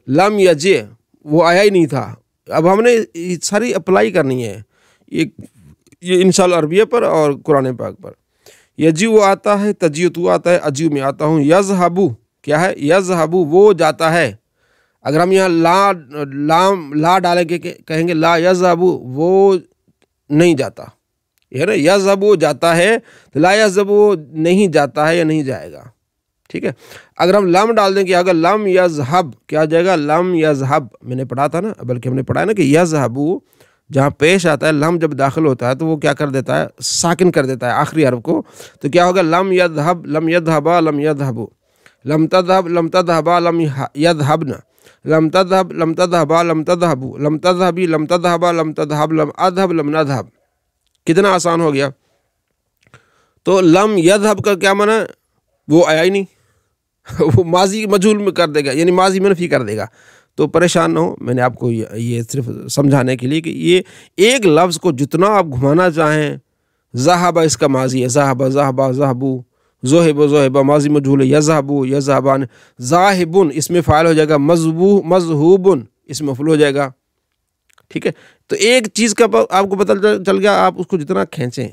لم یجیء وہ آیا ہی نہیں تھا، اب ہم نے ساری اپلائی کرنی ہے یہ انشاءاللہ عربیہ پر اور قرآن پاک پر۔ یجیء وہ آتا ہے، تجیء تو آتا ہے، اجیء میں آتا ہوں، یذهب کیا ہے، یذهب وہ جاتا ہے، اگر ہم یہاں لا ڈالیں گے کہیں گے لا یذهب وہ نہیں جاتا، یہ نا یذهب وہ جاتا ہے، لا یذهب وہ نہیں جاتا ہے یا نہیں جائے گا، ٹھیک ہے۔ اگر ہم لم ڈال دیں کہ اگر لم یذهب کیا آ جائے گا، لم یذهب، میں نے پڑھا تھا نا، بلکہ ہم نے پڑھا ہے نا کہ یذهب جہاں پیش آتا ہے، لم جب داخل ہوتا ہے تو وہ کیا کر دیتا ہے، ساکن کر دیتا ہے آخری حرف کو، تو کیا ہوگا، لم یذهب لم یذهبا لم یذهبوا، لم تذهب لم تذهبا لم یذهبن، لم تذهب لم تذهبا لم تذهبوا، لم تذهبی لم تذهبا لم تذهب، لم اذهب لم نذهب، کتنا آسان ہو گیا۔ تو لم یذهب کا کیا معنی، وہ آیا ہی نہیں، وہ ماضی مجہول میں کر دے گا، یعنی ماضی منفی کر دے گا، تو پریشان نہ ہو، میں نے آپ کو یہ صرف سمجھانے کے لیے کہ یہ ایک لفظ کو جتنا آپ گھمانا چاہیں، ذہب اس کا ماضی ہے، ذہب ذہب ذہبو، ذہب ذہب ماضی مجہول ہے، یذہبو یذہبان، ذاہبن اس میں فاعل ہو جائے گا، مذہوبن اس میں مفعول ہو جائے گا، ٹھیک ہے۔ تو ایک چیز کا آپ کو پتہ چل گیا، آپ اس کو جتنا کھینچیں،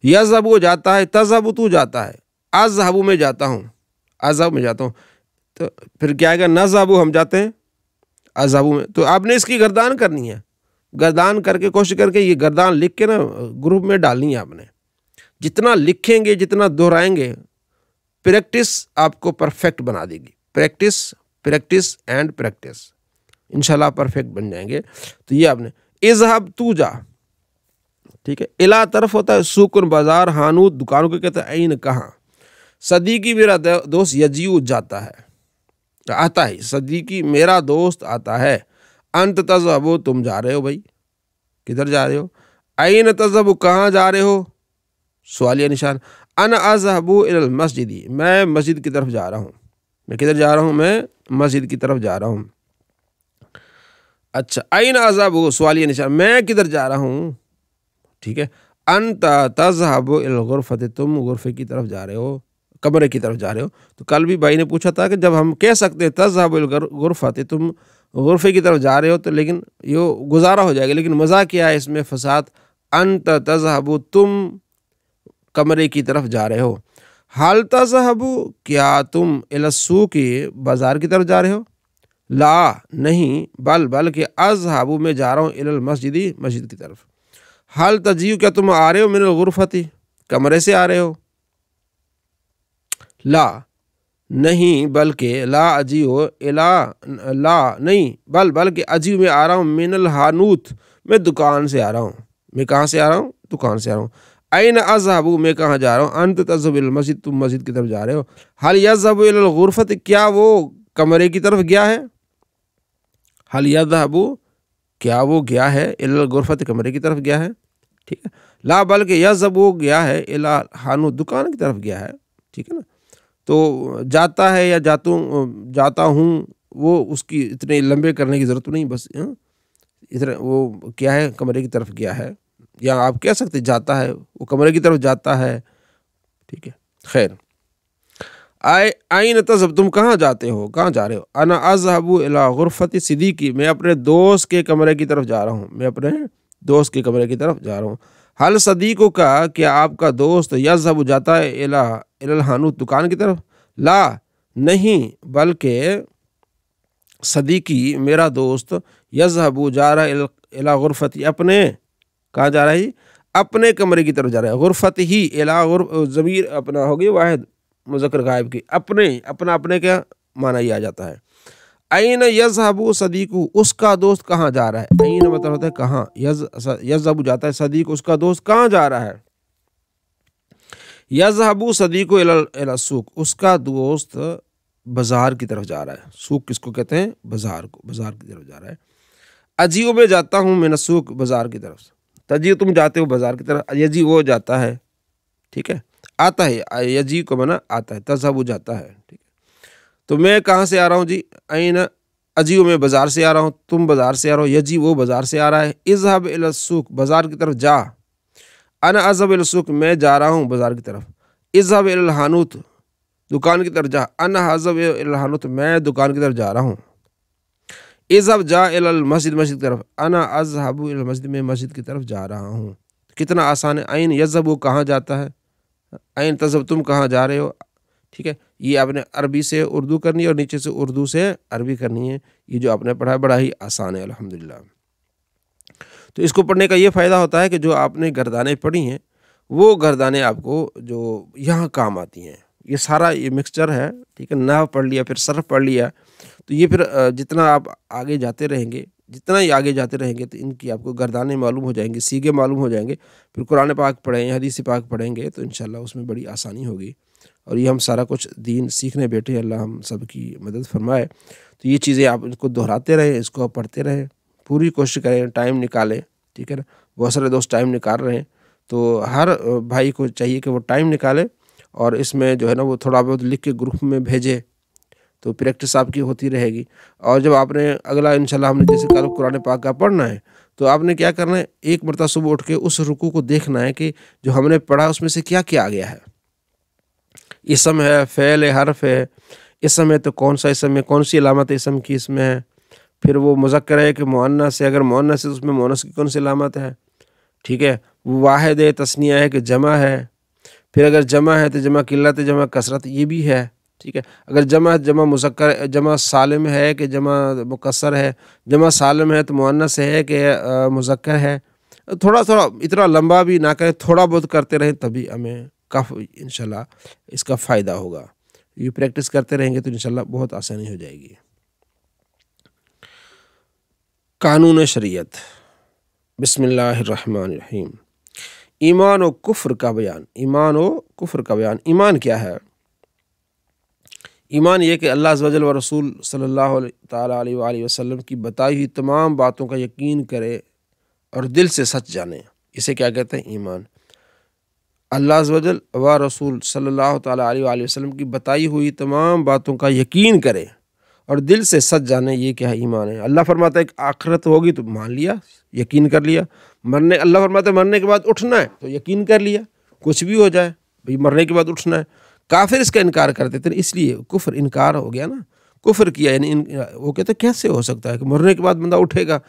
یذہب وہ جاتا ہے، تذہب تو جاتا ہے، اذہب میں جاتا ہوں، اذہب میں جاتا ہوں، تو پھر کیا آئے گا، نذہب ہم جاتے ہیں اذہب میں، تو آپ نے اس کی گردان کرنی ہے، گردان کر کے کوشش کر کے یہ گردان لکھ کے نا گروپ میں ڈالنی ہے آپ نے، جتنا لکھیں گے جتنا دہرائیں گے، پریکٹس آپ کو پرفیکٹ بنا دے گی، پریکٹس اینڈ پریکٹس، انشاءاللہ پرفیکٹ بن جائیں گے۔ تو یہ آپ نے اذہب تو جا، ٹھیک ہے، الا طرف ہوتا ہے سوکن بازار، حانوت دکانوں کو کہتا ہے، عین کہاں، صدیقی میرا دوست یجیء جاتا ہے، آتا ہے، صدیقی میرا دوست آتا ہے، انت تذهب تم جا رہے ہو، بھائی کدھر جا رہے ہو، عین تذهب کہاں جا رہے ہو، سوالیہ نشان، انا اذهب الى المسجد میں مسجد کی طرف جا رہا ہوں، میں کدھر جا رہا ہوں، میں مسجد کی طرف جا رہا ہوں۔ اچھا، عین اذهب سوالیہ نشان، میں کدھر جا رہا ہوں، ٹھیک ہے، انت تذهب الى الغرفة تم غرفے کی طرف جا رہے ہو، کمرے کی طرف جا رہے ہو۔ تو کل بھی بھائی نے پوچھا تھا کہ جب ہم کہہ سکتے ہیں تذهب الى الغرفة تم غرفے کی طرف جا رہے ہو، تو لیکن یہ گزارا ہو جائے گا، لیکن مزہ کیا ہے اس میں، فساد، انت تذهب تم کمرے کی طرف جا رہے ہو، حال تذهب کیا تم الی السوق بازار کی طرف جا رہے ہو، لا نہیں، بلکہ اذهب میں جا رہا ہوں الی المسجد مسجد کی طرف، حال تجیء کیا تم آ رہے ہو من الغرفۃ کمرے سے آ رہے ہو، لا نہیں، بلکہ لا اجیء الی، لا نہیں، بلکہ اجیء میں آ رہا ہوں من الحانوت میں دکان سے آ رہا ہوں، میں کہاں سے آ رہا ہوں، دکان سے آ رہا ہوں، این اذهب میں کہاں جا رہا ہوں، انت تذهب الى المسجد تم مسجد کی طرف جا رہے ہو، حل یذهب الى الغرفۃ کیا وہ کمرے کی طرف گیا ہے، حل یذهب کیا وہ گیا ہے الى الغرفۃ کمرے کی طرف گیا ہے، ٹھیک ہے، لا بلکہ یذهب وہ گیا ہے الى الحانوت دکان کی طرف گیا ہے، ٹھیک ہے نا۔ تو جاتا ہے یا جاتا ہوں، وہ اس کی اتنے لمبے کرنے کی ضرورت نہیں، بس ادھر وہ کیا ہے، کمرے کی طرف گیا ہے، یا آپ کہہ سکتے جاتا ہے، وہ کمرے کی طرف جاتا ہے، ٹھیک ہے۔ خیر، آئین تذهب، تم کہاں جاتے ہو، کہاں جا رہے ہو؟ انا اذهب الى غرفت صدیقی، میں اپنے دوست کے کمرے کی طرف جا رہا ہوں، میں اپنے دوست کے کمرے کی طرف جا رہا ہوں۔ حل صدیقوں کا، کیا آپ کا دوست یذهب جاتا ہے الى الحانوت، دکان کی طرف؟ لا، نہیں، بلکہ صدیقی میرا دوست یذهب جا رہا ہے الى غرفتی، اپنے، کہاں جا رہا ہے؟ اپنے کمرے کی طرف جا رہا ہے۔ غرفت ہی الى ضمیر اپنا ہوگی واحد مذکر غائب کی، اپنے، اپنے کیا معنی یہ آ جاتا ہے۔ این یذهب صدیق، اس کا دوست کہاں جا رہا ہے؟ این مطلب ہوتا ہے کہاں، یذهب جاتا ہے، صدیق اس کا دوست کہاں جا رہا ہے؟ یذهب صدیق الى السوق، اس کا دوست بازار کی طرف جا رہا ہے۔ سوق کس کو کہتے ہیں؟ بازار کو، بازار کی طرف جا رہا ہے۔ اجیو میں جاتا ہوں، من السوق، بازار کی طرف۔ تجیو تم جاتے ہو بازار کی طرف، یجی وہ جاتا ہے، ٹھیک ہے، آتا ہے، یجی کو معنی آتا ہے، تذهب جاتا ہے، ٹھیک ہے۔ تو میں کہاں سے آ رہا ہوں جی؟ این اجیو، میں بازار سے آ رہا ہوں، تم بازار سے آ رہا ہو، یجی وہ بازار سے آ رہا ہے۔ اذهب الى السوق، بازار کی طرف جا۔ انا اذهب الى السوق، میں جا رہا ہوں بازار کی طرف۔ اذهب الى الحانوت، دکان کی طرف جا۔ انا اذهب الى الحانوت، میں دکان کی طرف جا رہا ہوں۔ اذهب جا الى المسجد، مسجد کی طرف۔ انا اذهب الى المسجد، میں مسجد کی طرف جا رہا ہوں۔ کتنا آسان ہے۔ این یذهب کہاں جاتا ہے، این تذهب تم کہاں جا رہے ہو، ٹھیک ہے۔ یہ آپ نے عربی سے اردو کرنی ہے اور نیچے سے اردو سے عربی کرنی ہے۔ یہ جو آپ نے پڑھا ہے بڑا ہی آسان ہے الحمدللہ۔ تو اس کو پڑھنے کا یہ فائدہ ہوتا ہے کہ جو آپ نے گردانیں پڑھی ہیں وہ گردانیں آپ کو جو یہاں کام آتی ہیں۔ یہ سارا یہ مکسچر ہے، ٹھیک ہے، نحو پڑھ لیا، پھر صرف پڑھ لیا، تو یہ پھر جتنا آپ آگے جاتے رہیں گے، جتنا ہی آگے جاتے رہیں گے تو ان کی آپ کو گردانیں معلوم ہو جائیں گے، سیغے معلوم ہو جائیں گے۔ پھر قرآن پاک پڑھیں، حدیث پاک پڑھیں گے تو انشاءاللہ اس میں بڑی آسانی ہوگی۔ اور یہ ہم سارا کچھ دین سیکھنے بیٹھے، اللہ ہم سب کی مدد فرمائے۔ تو یہ چیزیں آپ ان کو دہراتے رہیں، اس کو پڑھتے رہیں، پوری کوشش کریں، ٹائم نکالیں، ٹھیک ہے نا۔ بہت سارے دوست ٹائم نکال رہے ہیں، تو ہر بھائی کو چاہیے کہ وہ ٹائم نکالے اور اس میں جو ہے نا وہ تھوڑا بہت لکھ کے گروپ میں بھیجے، تو پریکٹس آپ کی ہوتی رہے گی۔ اور جب آپ نے اگلا انشاءاللہ ہم نے جیسے کہا قرآن پاک کا پڑھنا ہے، تو آپ نے کیا کرنا ہے، ایک مرتبہ صبح اٹھ کے اس رکوع کو دیکھنا ہے کہ جو ہم نے پڑھا اس میں سے کیا کیا آ گیا ہے۔ اسم ہے، فعل ہے، حرف ہے، اسم ہے تو کون سا اسم ہے، کون سی علامت اسم کی اس میں ہے، پھر وہ مذکر ہے کہ مؤنث ہے، اگر مؤنث ہے تو اس میں مؤنث کی کون سی علامت ہے، ٹھیک ہے، واحد ہے، تثنیہ ہے کہ جمع ہے، پھر اگر جمع ہے تو جمع قلت ہے، جمع کثرت، یہ بھی ہے، ٹھیک ہے۔ اگر جمع مذکر، جمع سالم ہے کہ جمع مکسر ہے، جمع سالم ہے تو مؤنث ہے کہ مذکر ہے۔ تھوڑا اتنا لمبا بھی نہ کریں، تھوڑا بہت کرتے رہیں، تبھی ہمیں کافی انشاءاللہ اس کا فائدہ ہوگا۔ یہ پریکٹس کرتے رہیں گے تو انشاءاللہ بہت آسانی ہو جائے گی۔ قانون شریعت، بسم اللہ الرحمن الرحیم۔ ایمان و کفر کا بیان، ایمان و کفر کا بیان۔ ایمان کیا ہے؟ ایمان یہ کہ اللہ عز و جل و رسول صلی اللہ تعالیٰ علیہ وآلہ وسلم کی بتائی ہوئی تمام باتوں کا یقین کرے اور دل سے سچ جانے، اسے کیا کہتے ہیں؟ ایمان۔ اللہ عز و جل و رسول صلی اللہ تعالیٰ علیہ وآلہ وسلم کی بتائی ہوئی تمام باتوں کا یقین کرے اور دل سے سچ جانے، یہ کیا ہے؟ ایمان ہے۔ اللہ فرماتا ہے کہ آخرت ہوگی تو مان لیا، یقین کر لیا۔ اللہ فرماتا ہے مرنے کے بعد اٹھنا ہے تو یقین کر لیا، کچھ بھی ہو جائے بھئی مرنے کے بعد اٹھنا ہے۔ کافر اس کا انکار کرتے تھے، اس لیے کفر انکار ہو گیا نا، کفر کیا، یعنی وہ کہتے کیسے ہو سکتا ہے کہ مرنے کے بعد بندہ اٹھے گا،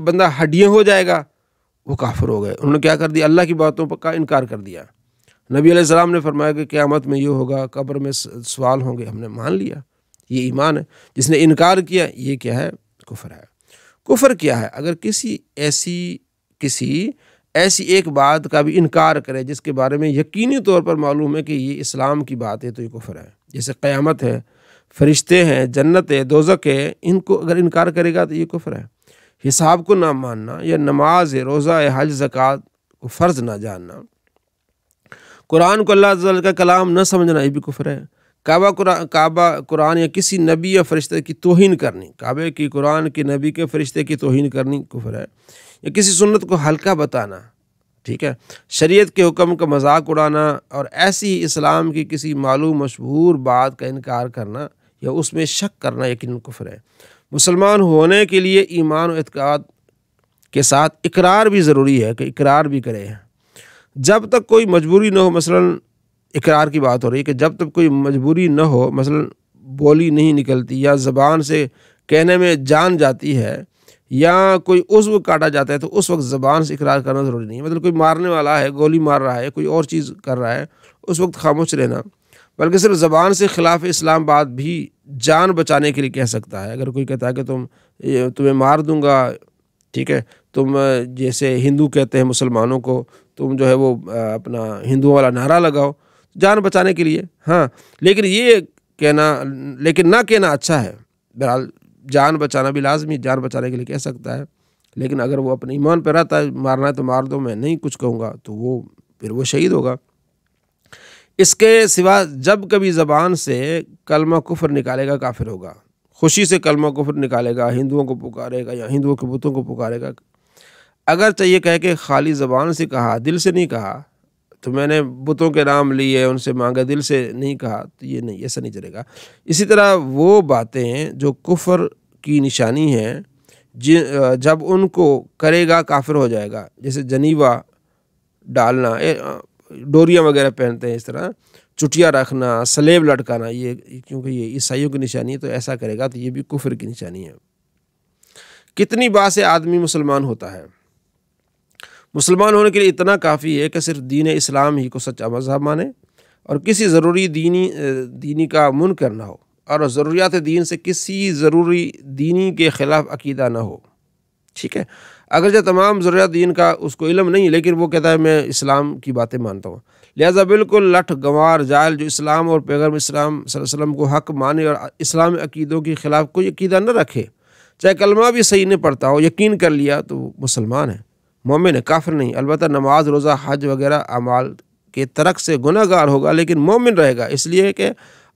بندہ ہڈیاں ہو جائے گا، وہ کافر ہو گئے۔ انہوں نے کیا کر دیا؟ اللہ کی باتوں کا انکار کر دیا۔ نبی علیہ السلام نے فرمایا کہ قیامت میں یہ ہوگا، قبر میں سوال ہوں گے، ہم نے مان لیا، یہ ایمان ہے۔ جس نے انکار کیا یہ کیا ہے؟ کفر ہے۔ کفر کیا ہے؟ اگر کسی ایسی ایک بات کا بھی انکار کرے جس کے بارے میں یقینی طور پر معلوم ہے کہ یہ اسلام کی بات ہے تو یہ کفر ہے۔ جیسے قیامت ہے، فرشتے ہیں، جنت ہے، دوزخ ہے، ان کو اگر انکار کرے گا تو یہ کفر ہے۔ حساب کو نہ ماننا، یا نماز ہے، روزہ ہے، حج، زکوٰۃ کو فرض نہ جاننا، قرآن کو اللہ عز و جل کا کلام نہ سمجھنا، یہ بھی کفر ہے۔ کعبہ قرآن یا کسی نبی یا فرشتے کی توہین کرنی، کعبے کی، قرآن کی، نبی کے، فرشتے کی توہین کرنی کفر ہے۔ یا کسی سنت کو ہلکا بتانا، ٹھیک ہے، شریعت کے حکم کا مذاق اڑانا اور ایسی ہی اسلام کی کسی معلوم مشہور بات کا انکار کرنا یا اس میں شک کرنا یقیناً کفر ہے۔ مسلمان ہونے کے لیے ایمان و اعتقاد کے ساتھ اقرار بھی ضروری ہے کہ اقرار بھی کرے۔ جب تک کوئی مجبوری نہ ہو، مثلاً اقرار کی بات ہو رہی ہے کہ جب تک کوئی مجبوری نہ ہو، مثلاً بولی نہیں نکلتی یا زبان سے کہنے میں جان جاتی ہے یا کوئی عضو کاٹا جاتا ہے، تو اس وقت زبان سے اقرار کرنا ضروری نہیں ہے۔ مطلب کوئی مارنے والا ہے، گولی مار رہا ہے، کوئی اور چیز کر رہا ہے، اس وقت خاموش رہنا، بلکہ صرف زبان سے خلاف اسلام بات بھی جان بچانے کے لیے کہہ سکتا ہے۔ اگر کوئی کہتا ہے کہ تمہیں مار دوں گا، ٹھیک ہے، تم جیسے ہندو کہتے ہیں مسلمانوں کو، تم جو ہے وہ اپنا ہندوؤں والا نعرہ لگاؤ جان بچانے کے لیے، ہاں، لیکن یہ کہنا، لیکن نہ کہنا اچھا ہے۔ بہرحال جان بچانا بھی لازمی، جان بچانے کے لیے کہہ سکتا ہے، لیکن اگر وہ اپنے ایمان پہ رہتا ہے، مارنا ہے تو مار دو، میں نہیں کچھ کہوں گا، تو پھر وہ شہید ہوگا۔ اس کے سوا جب کبھی زبان سے کلمہ کفر نکالے گا کافر ہوگا۔ خوشی سے کلمہ کفر نکالے گا، ہندوؤں کو پکارے گا یا ہندوؤں کے بتوں کو پکارے گا، اگر چاہیے کہہ کہ خالی زبان سے کہا، دل سے نہیں کہا، تو میں نے بتوں کے نام لیے، ان سے مانگا، دل سے نہیں کہا، تو یہ نہیں، ایسا نہیں چلے گا۔ اسی طرح وہ باتیں جو کفر کی نشانی ہیں، جب ان کو کرے گا کافر ہو جائے گا، جیسے جنیوا ڈالنا، ڈوریاں وغیرہ پہنتے ہیں، اس طرح چٹیا رکھنا، سلیب لٹکانا، یہ کیونکہ یہ عیسائیوں کی نشانی ہے، تو ایسا کرے گا تو یہ بھی کفر کی نشانی ہے۔ کتنی بات سے آدمی مسلمان ہوتا ہے؟ مسلمان ہونے کے لیے اتنا کافی ہے کہ صرف دین اسلام ہی کو سچا مذہب مانے اور کسی ضروری دینی کا منکر نہ ہو، اور ضروریات دین سے کسی ضروری دینی کے خلاف عقیدہ نہ ہو، ٹھیک ہے۔ اگرچہ تمام ضروریات دین کا اس کو علم نہیں، لیکن وہ کہتا ہے میں اسلام کی باتیں مانتا ہوں، لہذا بالکل لٹھ گنوار جاہل جو اسلام اور پیغمبر اسلام صلی اللہ علیہ وسلم کو حق مانے اور اسلامی عقیدوں کے خلاف کوئی عقیدہ نہ رکھے، چاہے کلمہ بھی صحیح نہیں پڑھتا ہو، یقین کر لیا تو وہ مسلمان ہے، مومن ہے، کافر نہیں۔ البتہ نماز، روزہ، حج وغیرہ اعمال کے ترک سے گناہ گار ہوگا، لیکن مومن رہے گا، اس لیے کہ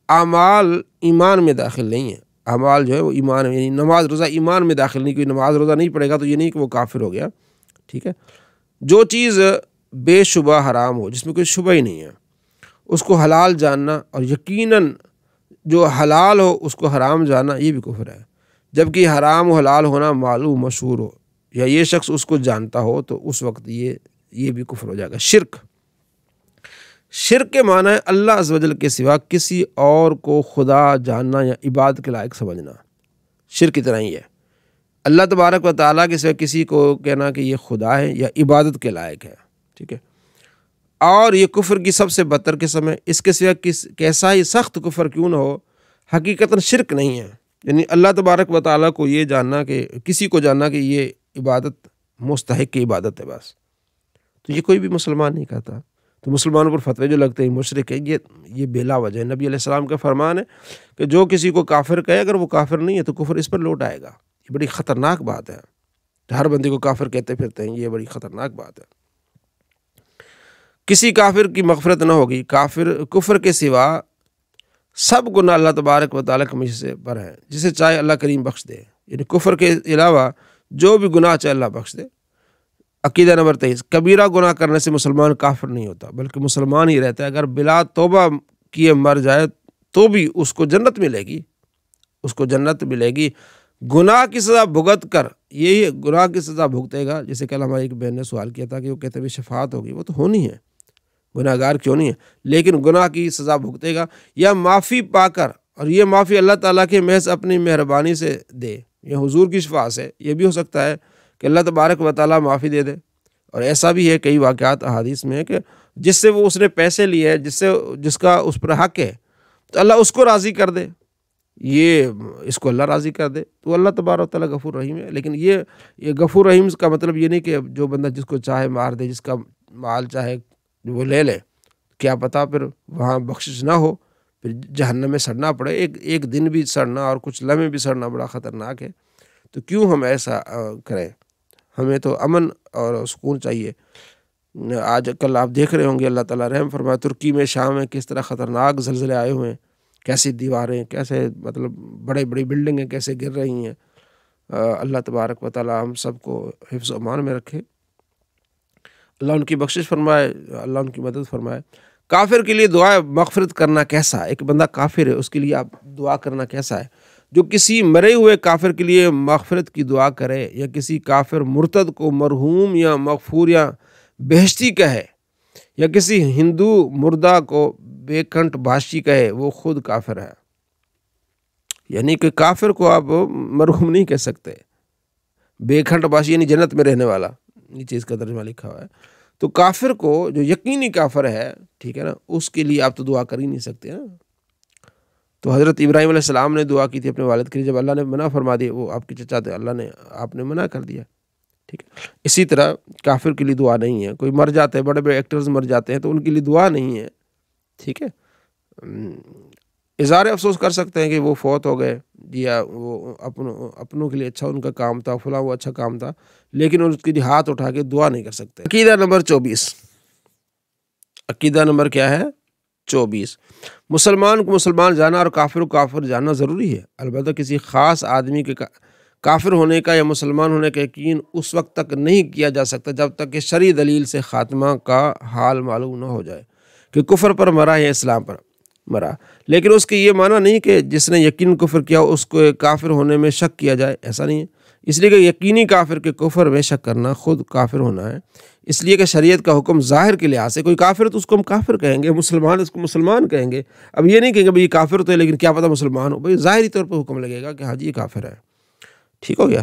اعمال ایمان میں داخل نہیں ہے۔ اعمال جو ہے وہ ایمان میں، یعنی نماز روزہ ایمان میں داخل نہیں، کوئی نماز روزہ نہیں پڑھے گا تو یہ نہیں کہ وہ کافر ہو گیا، ٹھیک ہے۔ جو چیز بے شبہ حرام ہو، جس میں کوئی شبہ ہی نہیں ہے، اس کو حلال جاننا اور یقیناً جو حلال ہو اس کو حرام جاننا، یہ بھی کفر ہے۔ جبکہ حرام و حلال ہونا معلوم مشہور ہو یا یہ شخص اس کو جانتا ہو، تو اس وقت یہ بھی کفر ہو جائے گا۔ شرک کے معنی ہے اللہ عز و جل کے سوا کسی اور کو خدا جاننا یا عبادت کے لائق سمجھنا۔ شرک اتنا ہی ہے، اللہ تبارک و تعالیٰ کے سوا کسی کو کہنا کہ یہ خدا ہے یا عبادت کے لائق ہے، ٹھیک ہے، اور یہ کفر کی سب سے بدتر قسم ہے۔ اس کے سوا کیسا ہی سخت کفر کیوں نہ ہو، حقیقتاً شرک نہیں ہے، یعنی اللہ تبارک و تعالیٰ کو یہ جاننا کہ کسی کو جاننا کہ یہ عبادت مستحق کی عبادت ہے، بس، تو یہ کوئی بھی مسلمان نہیں کہتا۔ تو مسلمانوں پر فتوے جو لگتے ہیں مشرک ہے، یہ بلا وجہ ہے۔ نبی علیہ السلام کا فرمان ہے کہ جو کسی کو کافر کہے، اگر وہ کافر نہیں ہے تو کفر اس پر لوٹ آئے گا۔ یہ بڑی خطرناک بات ہے، ہر بندے کو کافر کہتے پھرتے ہیں، یہ بڑی خطرناک بات ہے۔ کسی کافر کی مغفرت نہ ہوگی۔ کفر کے سوا سب گناہ اللہ تبارک و تعالیٰ کے مجھ سے پر ہیں، جسے چاہے اللہ کریم بخش دے، یعنی کفر کے علاوہ جو بھی گناہ چاہے اللہ بخش دے۔ عقیدہ نمبر 23، کبیرہ گناہ کرنے سے مسلمان کافر نہیں ہوتا، بلکہ مسلمان ہی رہتا ہے۔ اگر بلا توبہ کیے مر جائے تو بھی اس کو جنت ملے گی، اس کو جنت ملے گی۔ گناہ کی سزا بھگت کر، یہی گناہ کی سزا بھگتے گا، جیسے کل ہماری ایک بہن نے سوال کیا تھا کہ وہ کہتے ہیں شفاعت ہوگی، وہ تو ہونی ہے، گناہ گار کیوں نہیں ہے، لیکن گناہ کی سزا بھگتے گا، یا معافی پا کر، اور یہ معافی اللہ تعالیٰ کے محض اپنی مہربانی سے دے، یہ حضور کی شفاعت سے، یہ بھی ہو سکتا ہے کہ اللہ تبارک و تعالیٰ معافی دے دے۔ اور ایسا بھی ہے کئی واقعات احادیث میں ہے کہ جس سے وہ اس نے پیسے لیے ہیں، جس کا اس پر حق ہے، تو اللہ اس کو راضی کر دے، یہ اس کو اللہ راضی کر دے، تو اللہ تبارک و تعالیٰ غفور رحیم ہے۔ لیکن یہ غفور رحیم کا مطلب یہ نہیں کہ جو بندہ جس کو چاہے مار دے، جس کا مال چاہے وہ لے لے، کیا پتہ پھر وہاں بخشش نہ ہو، پھر جہنم میں سڑنا پڑے، ایک دن بھی سڑنا اور کچھ لمحے بھی سڑنا بڑا خطرناک ہے۔ تو کیوں ہم ایسا کریں؟ ہمیں تو امن اور سکون چاہیے۔ آج کل آپ دیکھ رہے ہوں گے، اللہ تعالیٰ رحم فرمائے، ترکی میں، شام میں کس طرح خطرناک زلزلے آئے ہوئے ہیں، کیسی دیواریں، کیسے مطلب بڑی بلڈنگیں کیسے گر رہی ہیں۔ اللہ تبارک و تعالیٰ ہم سب کو حفظ و امان میں رکھے۔ اللہ ان کی بخشش فرمائے، اللہ ان کی مدد فرمائے۔ کافر کے لیے دعا مغفرت کرنا کیسا ہے؟ ایک بندہ کافر ہے، اس کے لیے آپ دعا کرنا کیسا ہے؟ جو کسی مرے ہوئے کافر کے لیے مغفرت کی دعا کرے، یا کسی کافر مرتد کو مرحوم یا مغفور یا بہشتی کہے، یا کسی ہندو مردہ کو بے کنٹ باشی کہے، وہ خود کافر ہے۔ یعنی کہ کافر کو آپ مرحوم نہیں کہہ سکتے، بے کنٹ باشی یعنی جنت میں رہنے والا، نیچے اس کا ترجمہ لکھا ہوا ہے۔ تو کافر کو جو یقینی کافر ہے، ٹھیک ہے نا، اس کے لیے آپ تو دعا کر ہی نہیں سکتے نا۔ تو حضرت ابراہیم علیہ السلام نے دعا کی تھی اپنے والد کے لیے، جب اللہ نے منع فرما دی، وہ آپ کے چچا تھے، اللہ نے آپ نے منع کر دیا، ٹھیک ہے۔ اسی طرح کافر کے لیے دعا نہیں ہے۔ کوئی مر جاتے ہیں، بڑے بڑے ایکٹرز مر جاتے ہیں، تو ان کے لیے دعا نہیں ہے، ٹھیک ہے۔ اظہار افسوس کر سکتے ہیں کہ وہ فوت ہو گئے، یا وہ اپنوں کے لیے اچھا ان کا کام تھا، فلاں وہ اچھا کام تھا، لیکن اس کے لیے ہاتھ اٹھا کے دعا نہیں کر سکتے۔ عقیدہ نمبر 24، عقیدہ نمبر کیا ہے؟ 24۔ مسلمان کو مسلمان جانا اور کافر کو کافر جاننا ضروری ہے، البتہ کسی خاص آدمی کے کافر ہونے کا یا مسلمان ہونے کا یقین اس وقت تک نہیں کیا جا سکتا جب تک کہ شرعی دلیل سے خاتمہ کا حال معلوم نہ ہو جائے کہ کفر پر مرا یا اسلام پر مرا۔ لیکن اس کے یہ معنی نہیں کہ جس نے یقین کفر کیا اس کو کافر ہونے میں شک کیا جائے، ایسا نہیں ہے۔ اس لیے کہ یقینی کافر کے کفر میں شک کرنا خود کافر ہونا ہے۔ اس لیے کہ شریعت کا حکم ظاہر کے لحاظ سے، کوئی کافر تو اس کو ہم کافر کہیں گے، مسلمان اس کو مسلمان کہیں گے۔ اب یہ نہیں کہیں گے بھائی یہ کافر تو ہے لیکن کیا پتہ مسلمان ہو، بھائی ظاہری طور پہ حکم لگے گا کہ ہاں جی یہ کافر ہے، ٹھیک ہو گیا۔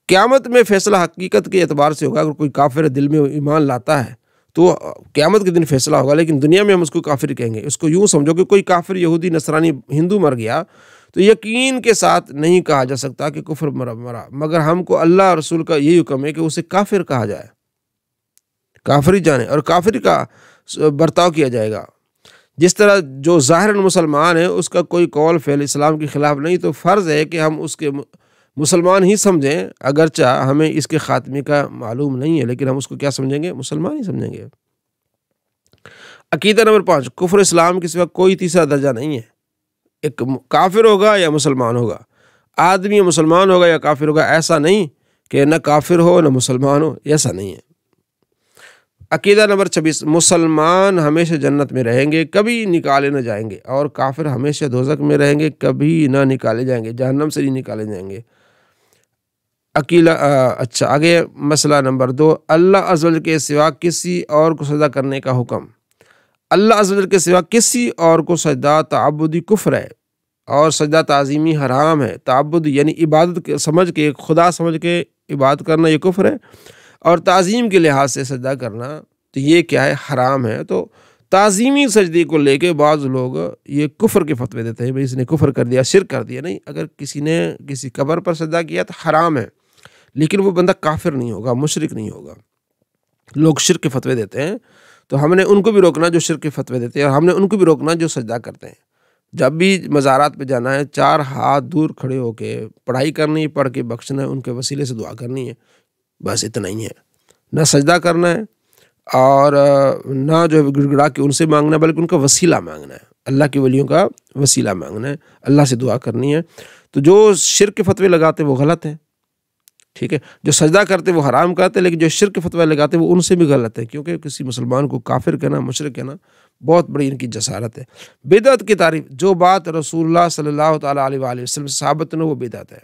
قیامت میں فیصلہ حقیقت کے اعتبار سے ہوگا۔ اگر کوئی کافر دل میں ایمان لاتا ہے تو قیامت کے دن فیصلہ ہوگا، لیکن دنیا میں ہم اس کو کافر کہیں گے۔ اس کو یوں سمجھو کہ کوئی کافر یہودی نصرانی ہندو مر گیا تو یقین کے ساتھ نہیں کہا جا سکتا کہ کفر مرا، مگر ہم کو اللہ اور رسول کا یہی حکم ہے کہ اسے کافر کہا جائے، کافری جانے اور کافری کا برتاؤ کیا جائے گا۔ جس طرح جو ظاہراً مسلمان ہے اس کا کوئی قول فعل اسلام کے خلاف نہیں، تو فرض ہے کہ ہم اس کے مسلمان ہی سمجھیں، اگرچہ ہمیں اس کے خاتمے کا معلوم نہیں ہے، لیکن ہم اس کو کیا سمجھیں گے؟ مسلمان ہی سمجھیں گے۔ عقیدہ نمبر 5، کفر اسلام کے سوا کوئی تیسرا درجہ نہیں ہے۔ ایک کافر ہوگا یا مسلمان ہوگا، آدمی مسلمان ہوگا یا کافر ہوگا، ایسا نہیں کہ نہ کافر ہو نہ مسلمان ہو، ایسا نہیں ہے۔ عقیدہ نمبر 26، مسلمان ہمیشہ جنت میں رہیں گے، کبھی نکالے نہ جائیں گے، اور کافر ہمیشہ دوزخ میں رہیں گے، کبھی نہ نکالے جائیں گے، جہنم سے نہیں نکالے جائیں گے۔ اچھا آگے مسئلہ نمبر 2، اللہ عز و جل کے سوا کسی اور کو سجدہ کرنے کا حکم۔ اللہ عز و جل کے سوا کسی اور کو سجدہ تعبدی کفر ہے، اور سجدہ تعظیمی حرام ہے۔ تعبد یعنی عبادت سمجھ کے، خدا سمجھ کے عبادت کرنا یہ کفر ہے، اور تعظیم کے لحاظ سے سجدہ کرنا تو یہ کیا ہے؟ حرام ہے۔ تو تعظیمی سجدے کو لے کے بعض لوگ یہ کفر کے فتوے دیتے ہیں، بھائی اس نے کفر کر دیا، شرک کر دیا۔ نہیں، اگر کسی نے کسی قبر پر سجدہ کیا تو حرام ہے، لیکن وہ بندہ کافر نہیں ہوگا، مشرک نہیں ہوگا۔ لوگ شرک کے فتوے دیتے ہیں تو ہم نے ان کو بھی روکنا جو شرک کے فتوے دیتے ہیں، اور ہم نے ان کو بھی روکنا جو سجدہ کرتے ہیں۔ جب بھی مزارات پہ جانا ہے 4 ہاتھ دور کھڑے ہو کے پڑھائی کرنی ہے، پڑھ کے بخشنا ہے، ان کے وسیلے سے دعا کرنی ہے، بس اتنا ہی ہے۔ نہ سجدہ کرنا ہے اور نہ جو ہے گڑ گڑا کے ان سے مانگنا ہے، بلکہ ان کا وسیلہ مانگنا ہے، اللہ کے ولیوں کا وسیلہ مانگنا ہے، اللہ سے دعا کرنی ہے۔ تو جو شرک کے فتوے لگاتے وہ غلط ہیں، ٹھیک ہے۔ جو سجدہ کرتے وہ حرام کرتے، لیکن جو شرک کے فتوے لگاتے وہ ان سے بھی غلط ہے، کیونکہ کسی مسلمان کو کافر کہنا، مشرک کہنا بہت بڑی ان کی جسارت ہے۔ بدعت کی تعریف، جو بات رسول اللہ صلی اللہ تعالیٰ علیہ وآلہ وسلم سے ثابت نہ وہ بدعت ہے،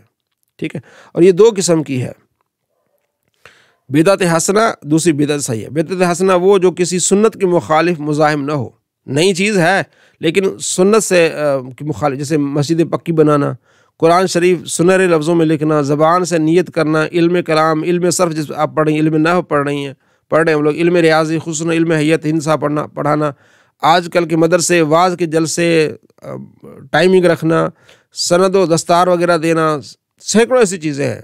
ٹھیک ہے۔ اور یہ 2 قسم کی ہے، بدعت حسنہ، دوسری بدعت صحیح ہے۔ بدعت حسنہ وہ جو کسی سنت کے مخالف مزاحم نہ ہو، نئی چیز ہے لیکن سنت سے مخالف، جیسے مسجد پکی بنانا، قرآن شریف سنہرے لفظوں میں لکھنا، زبان سے نیت کرنا، علم کلام، علم صرف جس آپ پڑھ رہی ہیں، علم نحو پڑھ رہے ہیں ہم لوگ، علم ریاضی، خصوصاً علم حیت ہندسہ پڑھانا، آج کل کے مدرسے، واعظ کے جلسے، ٹائمنگ رکھنا، سند و دستار وغیرہ دینا، سینکڑوں ایسی چیزیں ہیں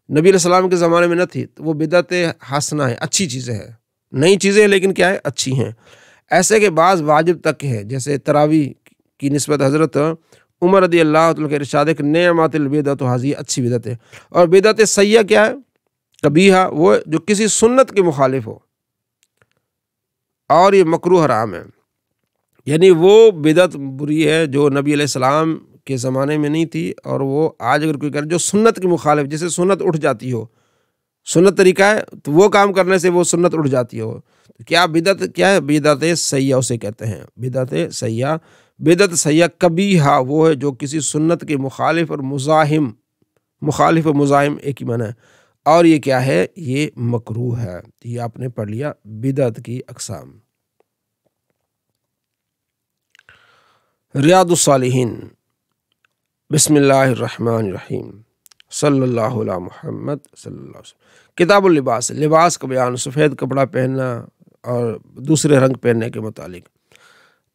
نبی علیہ السلام کے زمانے میں نہ تھی، تو وہ بدعت حسنہ ہے، اچھی چیزیں ہیں، نئی چیزیں ہیں لیکن کیا ہے؟ اچھی ہیں۔ ایسے کہ بعض واجب تک ہیں، جیسے تراویح کی نسبت حضرت عمر رضی اللہ عنہ کے ارشاد ہے کہ نعمت البدعۃ ھذہ، اچھی بدعت ہے۔ اور بدعت سیئہ کیا ہے؟ قبیحہ، وہ جو کسی سنت کے مخالف ہو، اور یہ مکروہ حرام ہے، یعنی وہ بدعت بری ہے جو نبی علیہ السلام کے زمانے میں نہیں تھی، اور وہ آج اگر کوئی کرے جو سنت کے مخالف، جیسے سنت اٹھ جاتی ہو، سنت طریقہ ہے تو وہ کام کرنے سے وہ سنت اٹھ جاتی ہو. کیا بدعت کیا ہے؟ بدعت سیئہ اسے کہتے ہیں. بدعت سیئہ، بدعت سیئہ کبیحہ وہ ہے جو کسی سنت کے مخالف اور مزاحم، مخالف و مزاحم ایک ہی معنی ہے. اور یہ کیا ہے؟ یہ مکروہ ہے. یہ آپ نے پڑھ لیا بدعت کی اقسام. ریاض الصالحین. بسم اللہ الرحمن الرحیم. صلی اللہ علیہ محمد صلی اللہ علیہ وسلم. کتاب اللباس، لباس کا بیان، سفید کپڑا پہننا اور دوسرے رنگ پہننے کے متعلق.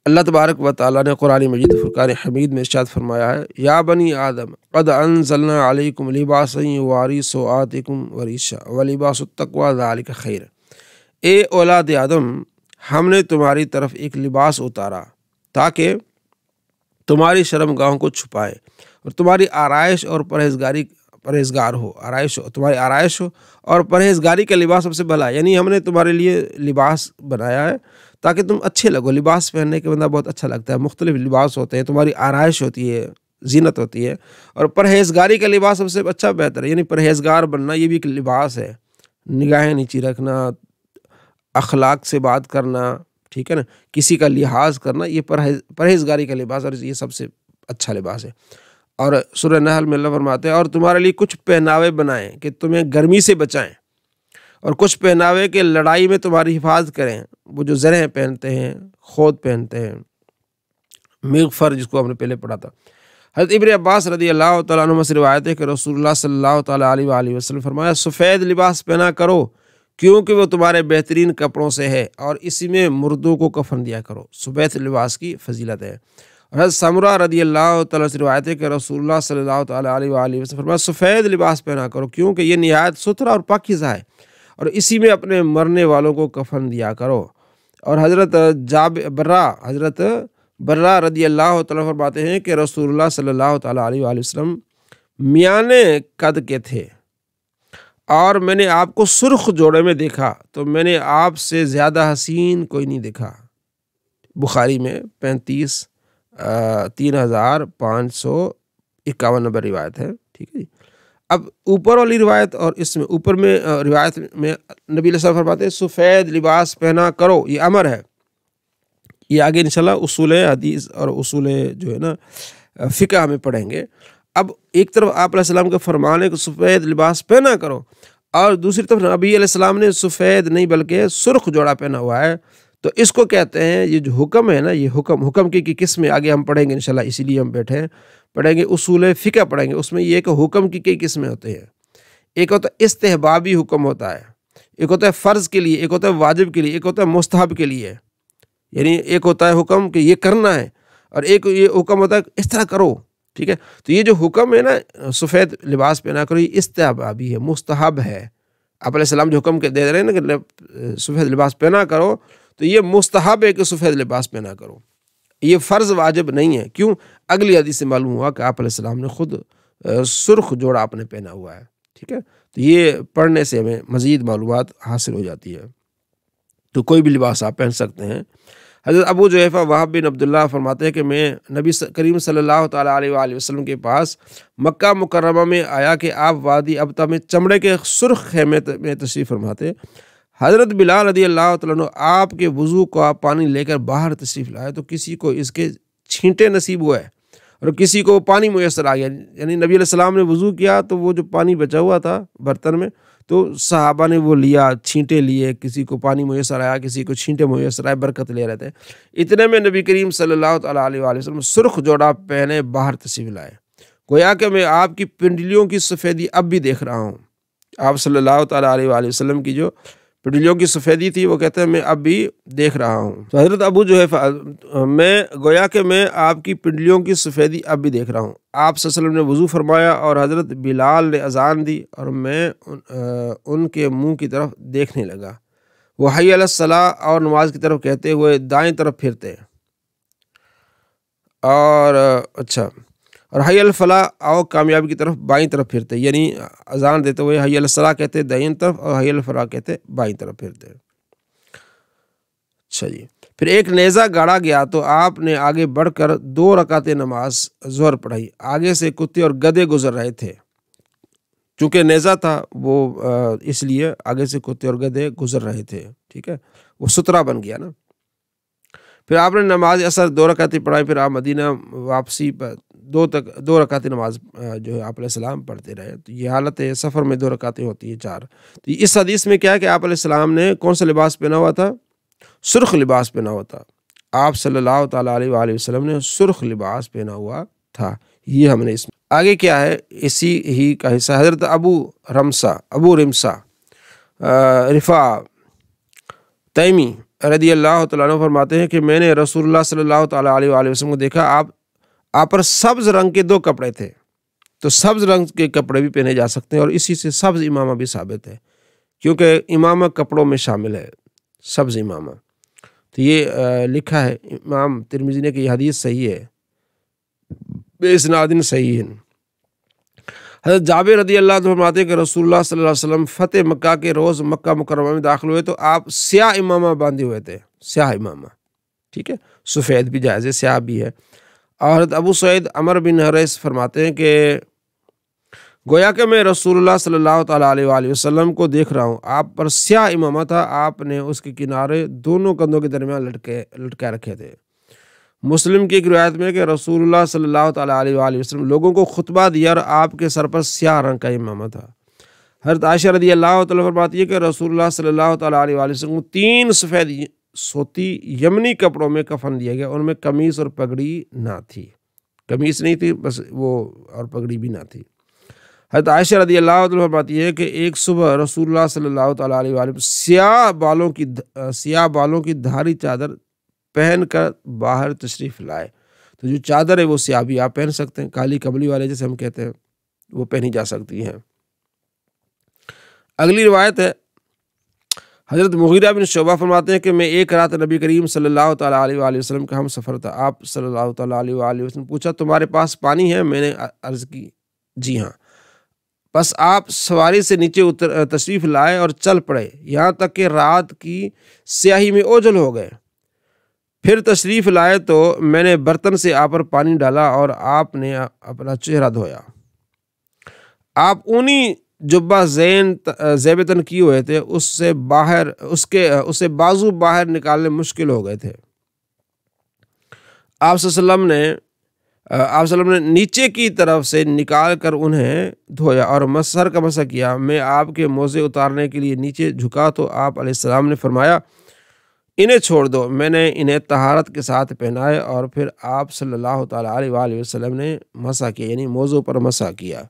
اللہ تبارک و تعالیٰ نے قرآن مجید فرقان حمید میں ارشاد فرمایا ہے، یا بنی آدم قد انزلنا علیکم لباسا یواری سوآتکم وریشا ولباس التقوی ذالک خیر. اے اولاد آدم، ہم نے تمہاری طرف ایک لباس اتارا تاکہ تمہاری شرم گاہوں کو چھپائے اور تمہاری آرائش اور پرہیزگار ہو. تمہاری آرائش ہو اور پرہیزگاری کا لباس سب سے بھلا ہے. یعنی ہم نے تمہارے لیے لباس بنایا ہے تاکہ تم اچھے لگو. لباس پہننے کے بندہ بہت اچھا لگتا ہے. مختلف لباس ہوتے ہیں. تمہاری آرائش ہوتی ہے، زینت ہوتی ہے. اور پرہیزگاری کا لباس سب سے اچھا بہتر ہے. یعنی پرہیزگار بننا یہ بھی ایک لباس ہے. نگاہیں نیچی رکھنا، اخلاق سے بات کرنا، ٹھیک ہے نا، کسی کا لحاظ کرنا، یہ پرہیزگاری کا لباس اور یہ سب سے اچھا لباس ہے. اور سورہ نحل میں اللہ فرماتے ہیں، اور تمہارے لیے کچھ پہناوے بنائیں کہ تمہیں گرمی سے بچائیں، اور کچھ پہناوے کے لڑائی میں تمہاری حفاظت کریں. وہ جو زرہیں پہنتے ہیں، خود پہنتے ہیں، مغفر جس کو ہم نے پہلے پڑھا تھا. حضرت ابن عباس رضی اللہ تعالیٰ عنہ سے روایت ہے کہ رسول اللہ صلی اللہ تعالیٰ علیہ وآلہ وسلم فرمایا، سفید لباس پہنا کرو کیونکہ وہ تمہارے بہترین کپڑوں سے ہے، اور اسی میں مردوں کو کفن دیا کرو. سفید لباس کی فضیلت ہے. حضرت سمرہ رضی اللہ تعالیٰ سے روایت ہے کہ رسول اللہ صلی اللہ تعالیٰ علیہ وآلہ وسلم فرمایا، سفید لباس پہنا کرو کیونکہ یہ نہایت ستھرا اور پاکیزہ ہے، اور اسی میں اپنے مرنے والوں کو کفن دیا کرو. اور حضرت برہ رضی اللہ تعالیٰ فرماتے ہیں کہ رسول اللہ صلی اللہ تعالیٰ علیہ وآلہ وسلم میانے قد کے تھے، اور میں نے آپ کو سرخ جوڑے میں دیکھا تو میں نے آپ سے زیادہ حسین کوئی نہیں دیکھا. بخاری میں 3551 نمبر روایت ہے. ٹھیک ہے جی. اب اوپر والی روایت اور اس میں اوپر میں روایت میں نبی علیہ السلام فرماتے ہیں سفید لباس پہنا کرو، یہ امر ہے. یہ آگے انشاءاللہ اصول حدیث اور اصول جو ہے نا فقہ ہمیں پڑھیں گے. اب ایک طرف آپ علیہ السلام کا فرمان ہے کہ سفید لباس پہنا کرو، اور دوسری طرف نبی علیہ السلام نے سفید نہیں بلکہ سرخ جوڑا پہنا ہوا ہے. تو اس کو کہتے ہیں، یہ جو حکم ہے نا، یہ حکم کی قسمیں آگے ہم پڑھیں گے انشاءاللہ، اسی لیے ہم بیٹھے ہیں. پڑھیں گے اصول فقہ پڑھیں گے. اس میں یہ کہ حکم کی کئی قسمیں ہوتے ہیں. ایک ہوتا ہے استحبابی حکم ہوتا ہے، ایک ہوتا ہے فرض کے لیے، ایک ہوتا ہے واجب کے لیے، ایک ہوتا ہے مستحب کے لیے. یعنی ایک ہوتا ہے حکم کہ یہ کرنا ہے، اور ایک یہ حکم ہوتا ہے اس طرح کرو. ٹھیک ہے. تو یہ جو حکم ہے نا سفید لباس پہنا کرو، یہ استحبابی ہے، مستحب ہے. آپ علیہ السلام جو حکم دے رہے ہیں نا کہ سفید لباس پہنا کرو، تو یہ مستحب ہے کہ سفید لباس پہنا کرو. یہ فرض واجب نہیں ہے. کیوں؟ اگلی حدیث سے معلوم ہوا کہ آپ علیہ السلام نے خود سرخ جوڑا آپ نے پہنا ہوا ہے. ٹھیک ہے. تو یہ پڑھنے سے ہمیں مزید معلومات حاصل ہو جاتی ہے. تو کوئی بھی لباس آپ پہن سکتے ہیں. حضرت ابو جحیفہ وہب بن عبداللہ فرماتے ہیں کہ میں نبی کریم صلی اللہ تعالیٰ علیہ وآلہ وسلم کے پاس مکہ مکرمہ میں آیا کہ آپ وادی ابتا میں چمڑے کے سرخ خیمے میں تشریف فرماتے. حضرت بلال رضی اللہ تعالیٰ عنہ آپ کے وضو کو آپ پانی لے کر باہر تشریف لائے تو کسی کو اس کے چھینٹے نصیب ہوئے اور کسی کو پانی میسر آ گیا. یعنی نبی علیہ السلام نے وضو کیا تو وہ جو پانی بچا ہوا تھا برتن میں، تو صحابہ نے وہ لیا، چھینٹے لیے، کسی کو پانی میسر آیا، کسی کو چھینٹے میسر آئے، برکت لے رہے تھے. اتنے میں نبی کریم صلی اللہ تعالیٰ علیہ وآلہ وسلم سرخ جوڑا پہنے باہر تشریف لائے. گویا کہ میں آپ کی پنڈلیوں کی سفیدی اب بھی دیکھ رہا ہوں. آپ صلی اللہ تعالیٰ علیہ وآلہ وسلم کی جو پنڈلیوں کی سفیدی تھی وہ کہتے ہیں میں اب بھی دیکھ رہا ہوں. تو حضرت ابو جحیفہ گویا کہ میں آپ کی پنڈلیوں کی سفیدی اب بھی دیکھ رہا ہوں. آپ صلی اللہ علیہ وسلم نے وضو فرمایا اور حضرت بلال نے اذان دی اور میں ان کے منہ کی طرف دیکھنے لگا. وہ حی علی الصلاۃ اور نماز کی طرف کہتے ہوئے دائیں طرف پھرتے اور حی علی الفلاح اور کامیابی کی طرف بائیں طرف پھرتے. یعنی اذان دیتے ہوئے حی علی الصلاۃ کہتے دائیں طرف اور حی علی الفلاح کہتے بائیں طرف پھرتے. اچھا جی. پھر ایک نیزہ گاڑا گیا تو آپ نے آگے بڑھ کر 2 رکعتیں نماز ظہر پڑھائی. آگے سے کتے اور گدھے گزر رہے تھے. چونکہ نیزہ تھا وہ اس لیے آگے سے کتے اور گدھے گزر رہے تھے، ٹھیک ہے، وہ سترا بن گیا نا۔ پھر آپ نے نماز اثر 2 رکعتیں پڑھائی، پھر آپ مدینہ واپسی پر 2 رکعتیں نماز جو ہے آپ علیہ السلام پڑھتے رہے۔ تو یہ حالت ہے سفر میں 2 رکعتیں ہوتی ہیں 4۔ تو اس حدیث میں کیا ہے کہ آپ علیہ السلام نے کون سا لباس پہنا ہوا تھا؟ سرخ لباس پہنا ہوا تھا۔ آپ صلی اللہ تعالیٰ علیہ وآلہ وسلم نے سرخ لباس پہنا ہوا تھا۔ یہ ہم نے اس میں آگے کیا ہے اسی ہی کا حصہ، حضرت ابو رمسا رفاع تیمی رضی اللہ تعالیٰ عنہ فرماتے ہیں کہ میں نے رسول اللہ صلی اللہ تعالیٰ علیہ وآلہ وسلم کو دیکھا، آپ پر سبز رنگ کے 2 کپڑے تھے۔ تو سبز رنگ کے کپڑے بھی پہنے جا سکتے ہیں، اور اسی سے سبز امامہ بھی ثابت ہے، کیونکہ امامہ کپڑوں میں شامل ہے، سبز امامہ۔ تو یہ لکھا ہے امام ترمذی نے کہ یہ حدیث صحیح ہے، بے اسناد صحیح ہے۔ حضرت جابر رضی اللہ عنہ فرماتے ہیں کہ رسول اللہ صلی اللہ علیہ وسلم فتح مکہ کے روز مکہ مکرمہ میں داخل ہوئے تو آپ سیاہ امامہ باندھے ہوئے تھے، سیاہ امامہ، ٹھیک ہے، سفید بھی جائز ہے، سیاہ بھی ہے۔ اور حضرت ابو سعید عمر بن حریث فرماتے ہیں کہ گویا کہ میں رسول اللہ صلی اللہ تعالیٰ علیہ وآلہ وسلم کو دیکھ رہا ہوں، آپ پر سیاہ امامہ تھا، آپ نے اس کے کنارے دونوں کندھوں کے درمیان لٹکے رکھے تھے۔ مسلم کی ایک روایت میں کہ رسول اللہ صلی اللہ تعالیٰ علیہ وآلہ وسلم لوگوں کو خطبہ دیا اور آپ کے سر پر سیاہ رنگ کا امامہ تھا۔ حضرت عائشہ رضی اللہ تعالیٰ فرماتی ہے کہ رسول اللہ صلی اللہ تعالیٰ علیہ وآلہ وسلم کو 3 سفید سوتی یمنی کپڑوں میں کفن دیا گیا، ان میں قمیص اور پگڑی نہ تھی، قمیص نہیں تھی بس وہ، اور پگڑی بھی نہ تھی۔ حضرت عائشہ رضی اللہ عنہ فرماتی ہے کہ ایک صبح رسول اللہ صلی اللہ تعالیٰ علیہ وآلہ وسلم سیاہ بالوں کی دھاری چادر پہن کر باہر تشریف لائے۔ تو جو چادر ہے وہ سیاہ بھی آپ پہن سکتے ہیں، کالی کملی والے جیسے ہم کہتے ہیں، وہ پہنی جا سکتی ہیں۔ اگلی روایت ہے حضرت مغیرہ بن شعبہ فرماتے ہیں کہ میں ایک رات نبی کریم صلی اللہ تعالیٰ علیہ وآلہ وسلم کا ہم سفر تھا، آپ صلی اللہ تعالیٰ علیہ وآلہ وسلم پوچھا تمہارے پاس پانی ہے؟ میں نے عرض کی جی ہاں۔ بس آپ سواری سے نیچے تشریف لائے اور چل پڑے، یہاں تک کہ رات کی سیاہی میں اوجھل ہو گئے۔ پھر تشریف لائے تو میں نے برتن سے آپ پر پانی ڈالا اور آپ نے اپنا چہرہ دھویا۔ آپ اونی جبہ زیبتن کیے ہوئے تھے، اسے بازو باہر نکالنے مشکل ہو گئے تھے۔ آپ صلی اللہ علیہ وسلم نے نیچے کی طرف سے نکال کر انہیں دھویا اور سر کا مسح کیا۔ میں آپ کے موزے اتارنے کے لیے نیچے جھکا تو آپ علیہ السلام نے فرمایا انہیں چھوڑ دو۔ میں نے انہیں طہارت کے ساتھ پہنائے اور پھر آپ صلی اللہ تعالیٰ علیہ وآلہ وسلم نے مسح کیا، یعنی موضوع پر مسح کیا۔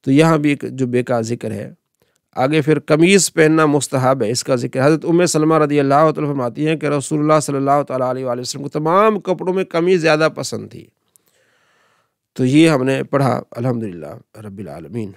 تو یہاں بھی ایک جبے کا ذکر ہے۔ آگے پھر قمیص پہننا مستحب ہے، اس کا ذکر حضرت ام سلمہ رضی اللہ تعالیٰ فرماتی ہیں کہ رسول اللہ صلی اللہ تعالیٰ علیہ وآلہ وسلم کو تمام کپڑوں میں قمیص زیادہ پسند تھی۔ تو یہ ہم نے پڑھا، الحمدللہ رب العالمین۔